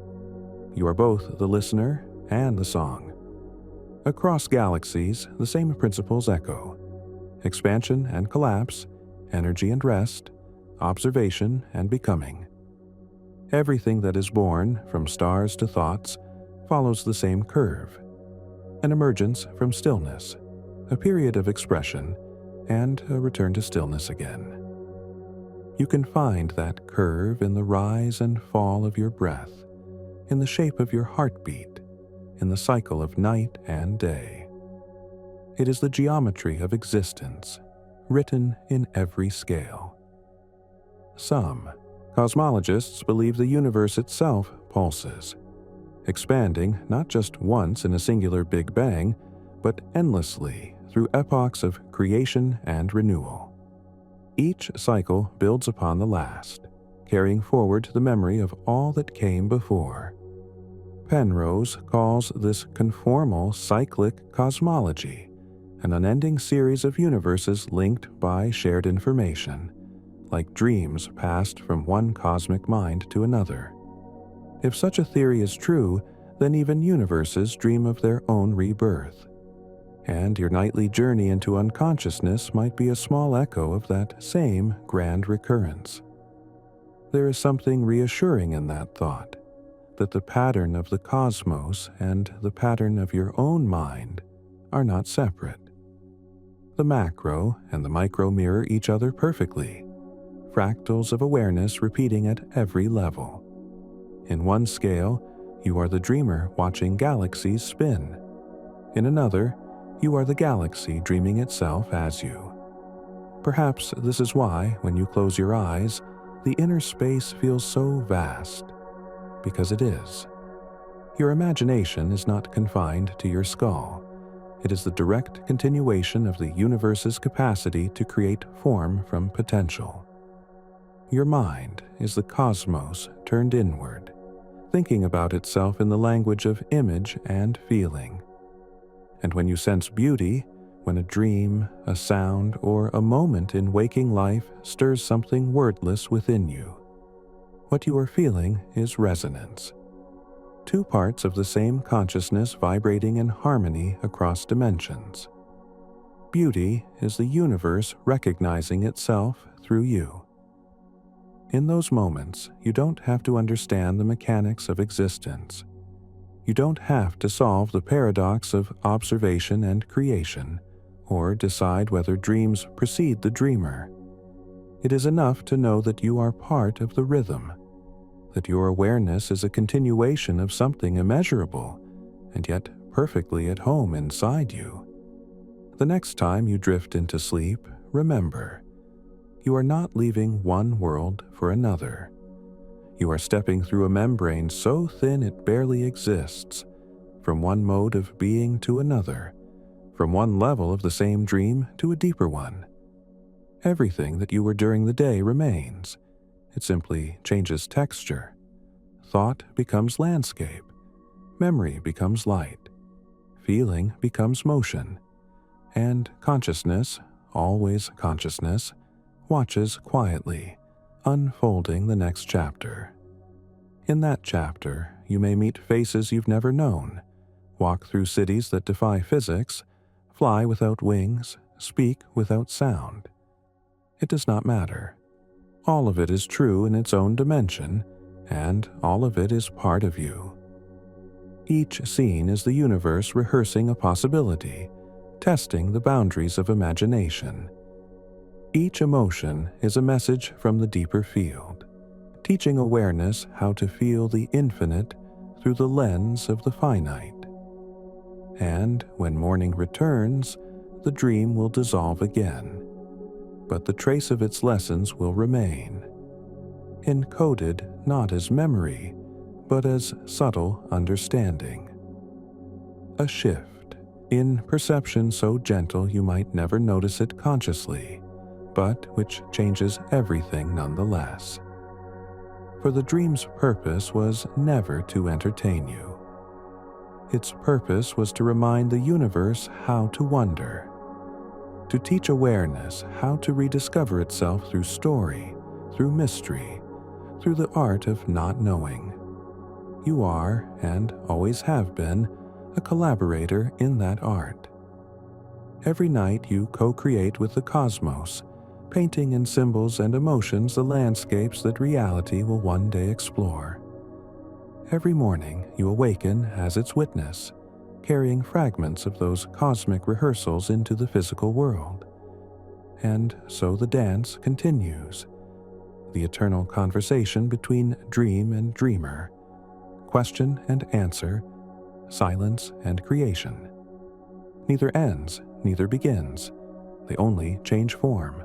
You are both the listener and the song. Across galaxies, the same principles echo. Expansion and collapse, energy and rest, observation and becoming. Everything that is born, from stars to thoughts, follows the same curve. An emergence from stillness, a period of expression, and a return to stillness again. You can find that curve in the rise and fall of your breath, in the shape of your heartbeat, in the cycle of night and day. It is the geometry of existence, written in every scale. Some cosmologists believe the universe itself pulses, expanding not just once in a singular Big Bang, but endlessly through epochs of creation and renewal. Each cycle builds upon the last, carrying forward the memory of all that came before. Penrose calls this conformal cyclic cosmology, an unending series of universes linked by shared information, like dreams passed from one cosmic mind to another. If such a theory is true, then even universes dream of their own rebirth. And your nightly journey into unconsciousness might be a small echo of that same grand recurrence. There is something reassuring in that thought, that the pattern of the cosmos and the pattern of your own mind are not separate. The macro and the micro mirror each other perfectly, fractals of awareness repeating at every level. In one scale, you are the dreamer watching galaxies spin. In another, you are the galaxy dreaming itself as you. Perhaps this is why, when you close your eyes, the inner space feels so vast, because it is. Your imagination is not confined to your skull. It is the direct continuation of the universe's capacity to create form from potential. Your mind is the cosmos turned inward, thinking about itself in the language of image and feeling. And when you sense beauty, when a dream, a sound, or a moment in waking life stirs something wordless within you, what you are feeling is resonance. Two parts of the same consciousness vibrating in harmony across dimensions. Beauty is the universe recognizing itself through you. In those moments, you don't have to understand the mechanics of existence. You don't have to solve the paradox of observation and creation, or decide whether dreams precede the dreamer. It is enough to know that you are part of the rhythm, that your awareness is a continuation of something immeasurable, and yet perfectly at home inside you. The next time you drift into sleep, remember, you are not leaving one world for another. You are stepping through a membrane so thin it barely exists, from one mode of being to another, from one level of the same dream to a deeper one. Everything that you were during the day remains. It simply changes texture. Thought becomes landscape. Memory becomes light. Feeling becomes motion. And consciousness, always consciousness, watches quietly, unfolding the next chapter. In that chapter, you may meet faces you've never known, walk through cities that defy physics, fly without wings, speak without sound. It does not matter. All of it is true in its own dimension, and all of it is part of you. Each scene is the universe rehearsing a possibility, testing the boundaries of imagination. Each emotion is a message from the deeper field, teaching awareness how to feel the infinite through the lens of the finite. And when morning returns, the dream will dissolve again, but the trace of its lessons will remain, encoded not as memory, but as subtle understanding. A shift in perception so gentle you might never notice it consciously, but which changes everything nonetheless. For the dream's purpose was never to entertain you. Its purpose was to remind the universe how to wonder, to teach awareness how to rediscover itself through story, through mystery, through the art of not knowing. You are, and always have been, a collaborator in that art. Every night you co-create with the cosmos, painting in symbols and emotions the landscapes that reality will one day explore. Every morning you awaken as its witness, carrying fragments of those cosmic rehearsals into the physical world. And so the dance continues, the eternal conversation between dream and dreamer, question and answer, silence and creation. Neither ends, neither begins. They only change form.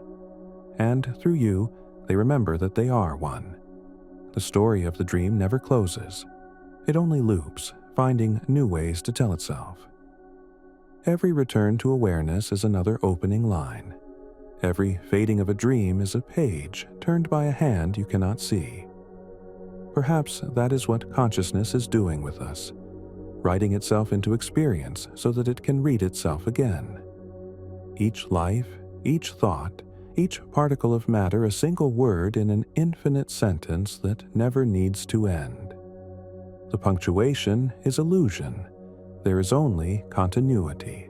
And through you, they remember that they are one. The story of the dream never closes. It only loops, finding new ways to tell itself. Every return to awareness is another opening line. Every fading of a dream is a page turned by a hand you cannot see. Perhaps that is what consciousness is doing with us, writing itself into experience so that it can read itself again. Each life, each thought, each particle of matter a single word in an infinite sentence that never needs to end. The punctuation is illusion. There is only continuity.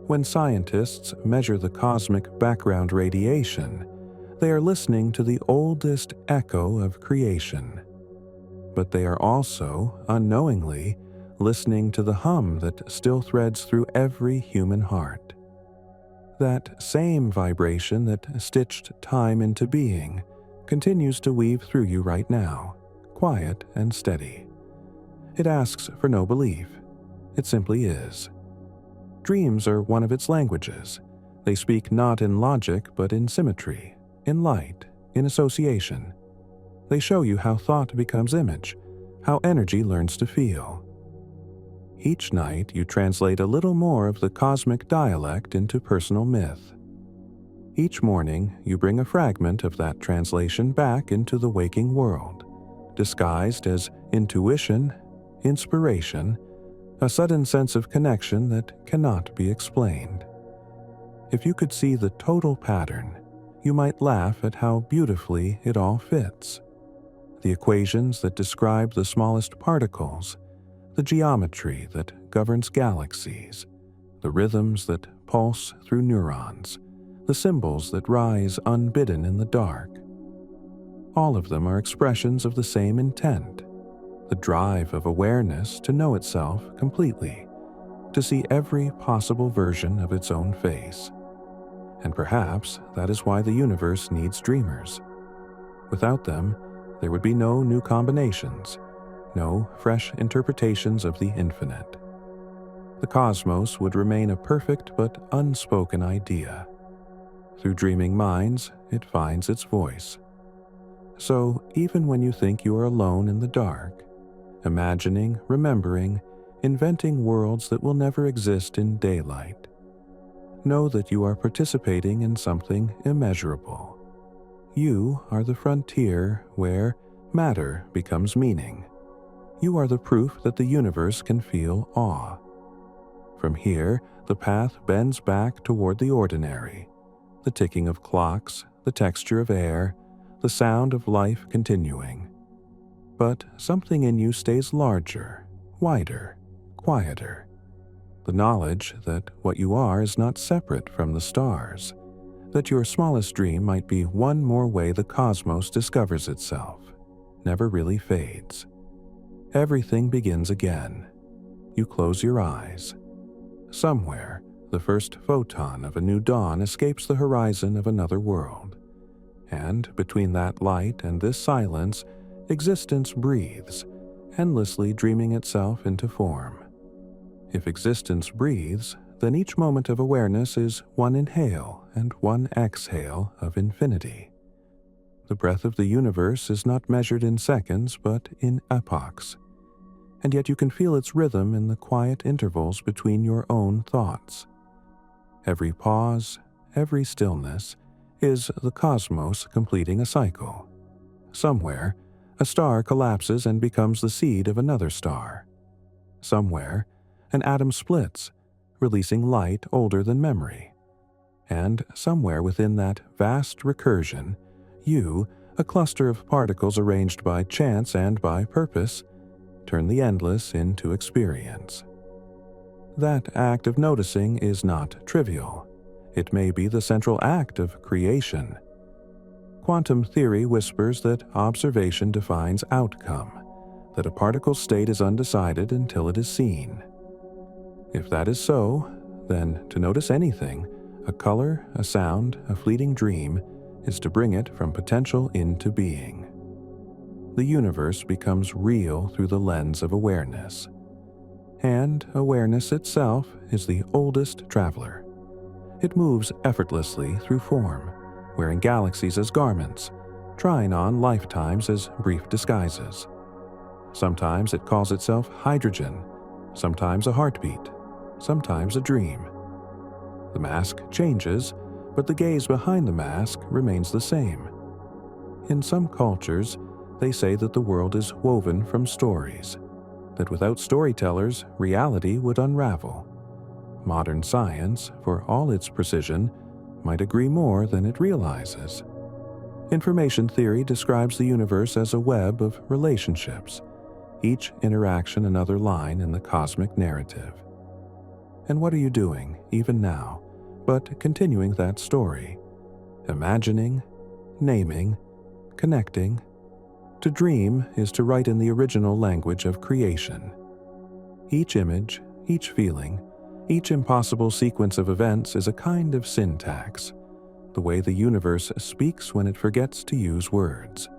When scientists measure the cosmic background radiation, they are listening to the oldest echo of creation. But they are also, unknowingly, listening to the hum that still threads through every human heart. That same vibration that stitched time into being continues to weave through you right now, quiet and steady. It asks for no belief. It simply is. Dreams are one of its languages, They speak not in logic but in symmetry, in light, in association. They show you how thought becomes image, how energy learns to feel. Each night you translate a little more of the cosmic dialect into personal myth. Each morning you bring a fragment of that translation back into the waking world, disguised as intuition, inspiration, a sudden sense of connection that cannot be explained. If you could see the total pattern, you might laugh at how beautifully it all fits. The equations that describe the smallest particles, the geometry that governs galaxies, the rhythms that pulse through neurons, the symbols that rise unbidden in the dark. All of them are expressions of the same intent, the drive of awareness to know itself completely, to see every possible version of its own face. And perhaps that is why the universe needs dreamers. Without them, there would be no new combinations, no fresh interpretations of the infinite. The cosmos would remain a perfect but unspoken idea. Through dreaming minds, it finds its voice. So even when you think you are alone in the dark, imagining, remembering, inventing worlds that will never exist in daylight, know that you are participating in something immeasurable. You are the frontier where matter becomes meaning. You are the proof that the universe can feel awe. From here, the path bends back toward the ordinary, the ticking of clocks, the texture of air, the sound of life continuing. But something in you stays larger, wider, quieter. The knowledge that what you are is not separate from the stars, that your smallest dream might be one more way the cosmos discovers itself, never really fades. Everything begins again. You close your eyes. Somewhere, the first photon of a new dawn escapes the horizon of another world. And between that light and this silence, existence breathes, endlessly dreaming itself into form. If existence breathes, then each moment of awareness is one inhale and one exhale of infinity. The breath of the universe is not measured in seconds but in epochs, and yet you can feel its rhythm in the quiet intervals between your own thoughts. Every pause, every stillness, is the cosmos completing a cycle. Somewhere, a star collapses and becomes the seed of another star. Somewhere, an atom splits, releasing light older than memory. And somewhere within that vast recursion, you, a cluster of particles arranged by chance and by purpose, turn the endless into experience. That act of noticing is not trivial. It may be the central act of creation. Quantum theory whispers that observation defines outcome, that a particle's state is undecided until it is seen. If that is so, then to notice anything, a color, a sound, a fleeting dream, is to bring it from potential into being. The universe becomes real through the lens of awareness. And awareness itself is the oldest traveler. It moves effortlessly through form, wearing galaxies as garments, trying on lifetimes as brief disguises. Sometimes it calls itself hydrogen, sometimes a heartbeat, sometimes a dream. The mask changes, but the gaze behind the mask remains the same. In some cultures, they say that the world is woven from stories, that without storytellers, reality would unravel. Modern science, for all its precision, might agree more than it realizes. Information theory describes the universe as a web of relationships, each interaction another line in the cosmic narrative. And what are you doing, even now, but continuing that story? Imagining, naming, connecting. To dream is to write in the original language of creation. Each image, each feeling, each impossible sequence of events is a kind of syntax, the way the universe speaks when it forgets to use words.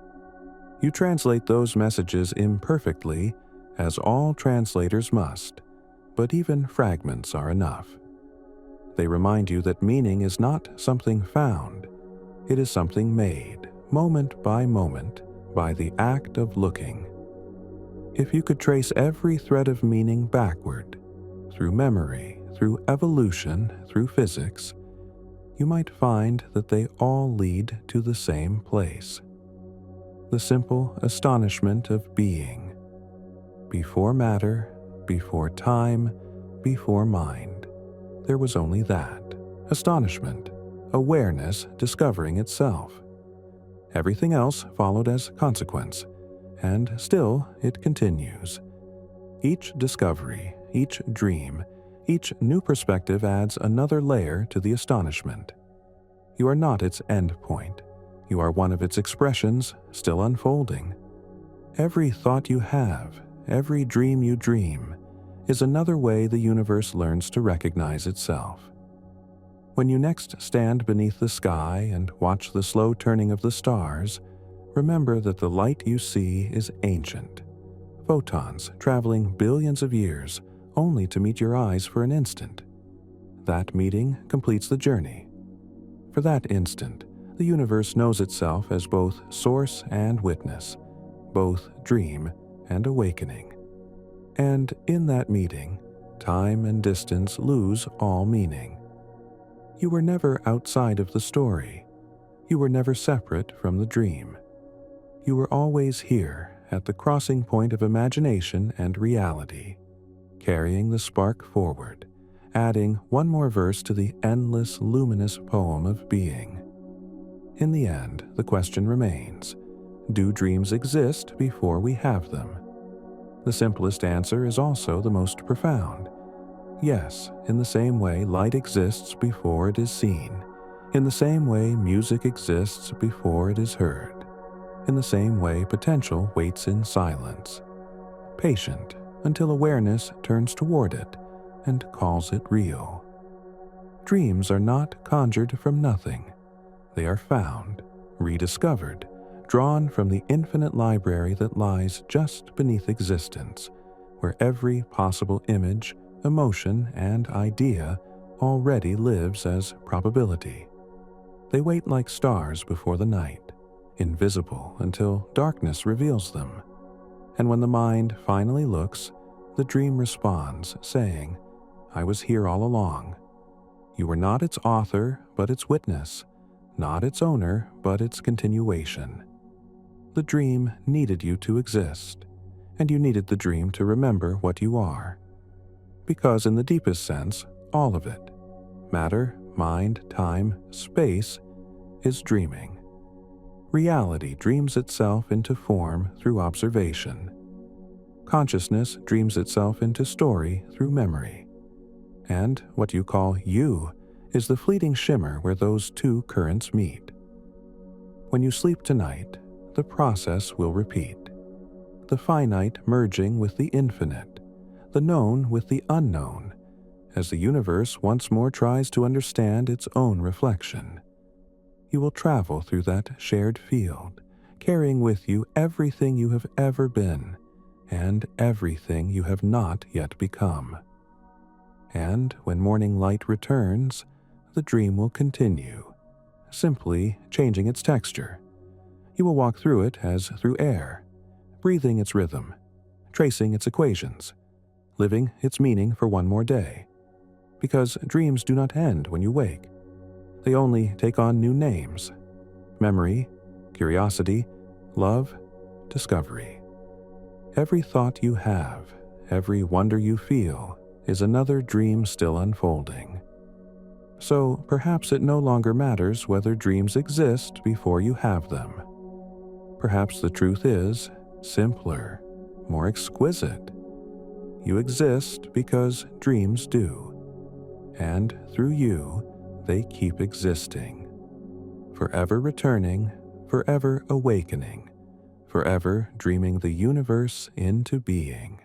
You translate those messages imperfectly, as all translators must, but even fragments are enough. They remind you that meaning is not something found, it is something made, moment by moment, by the act of looking. If you could trace every thread of meaning backward, through memory, through evolution, through physics, you might find that they all lead to the same place. The simple astonishment of being. Before matter, before time, before mind, there was only that, astonishment, awareness discovering itself. Everything else followed as consequence, and still it continues. Each discovery, each dream, each new perspective adds another layer to the astonishment. You are not its end point. You are one of its expressions, still unfolding. Every thought you have, every dream you dream, is another way the universe learns to recognize itself. When you next stand beneath the sky and watch the slow turning of the stars, remember that the light you see is ancient. Photons traveling billions of years only to meet your eyes for an instant. That meeting completes the journey. For that instant, the universe knows itself as both source and witness, both dream and awakening. And in that meeting, time and distance lose all meaning. You were never outside of the story. You were never separate from the dream. You were always here at the crossing point of imagination and reality, carrying the spark forward, adding one more verse to the endless, luminous poem of being. In the end, the question remains, do dreams exist before we have them? The simplest answer is also the most profound. Yes, in the same way light exists before it is seen, in the same way music exists before it is heard, in the same way potential waits in silence, patient until awareness turns toward it and calls it real. Dreams are not conjured from nothing. They are found, rediscovered, drawn from the infinite library that lies just beneath existence, where every possible image, emotion, and idea already lives as probability. They wait like stars before the night, invisible until darkness reveals them. And when the mind finally looks, the dream responds, saying, "I was here all along." You were not its author, but its witness, not its owner, but its continuation. The dream needed you to exist, and you needed the dream to remember what you are. Because in the deepest sense, all of it, matter, mind, time, space, is dreaming. Reality dreams itself into form through observation. Consciousness dreams itself into story through memory. And what you call you is the fleeting shimmer where those two currents meet. When you sleep tonight, the process will repeat. The finite merging with the infinite, the known with the unknown, as the universe once more tries to understand its own reflection. You will travel through that shared field, carrying with you everything you have ever been and everything you have not yet become. And when morning light returns, the dream will continue, simply changing its texture. You will walk through it as through air, breathing its rhythm, tracing its equations, living its meaning for one more day. Because dreams do not end when you wake. They only take on new names: memory, curiosity, love, discovery. Every thought you have, every wonder you feel, is another dream still unfolding. So perhaps it no longer matters whether dreams exist before you have them. Perhaps the truth is simpler, more exquisite. You exist because dreams do, and through you, they keep existing, forever returning, forever awakening, forever dreaming the universe into being.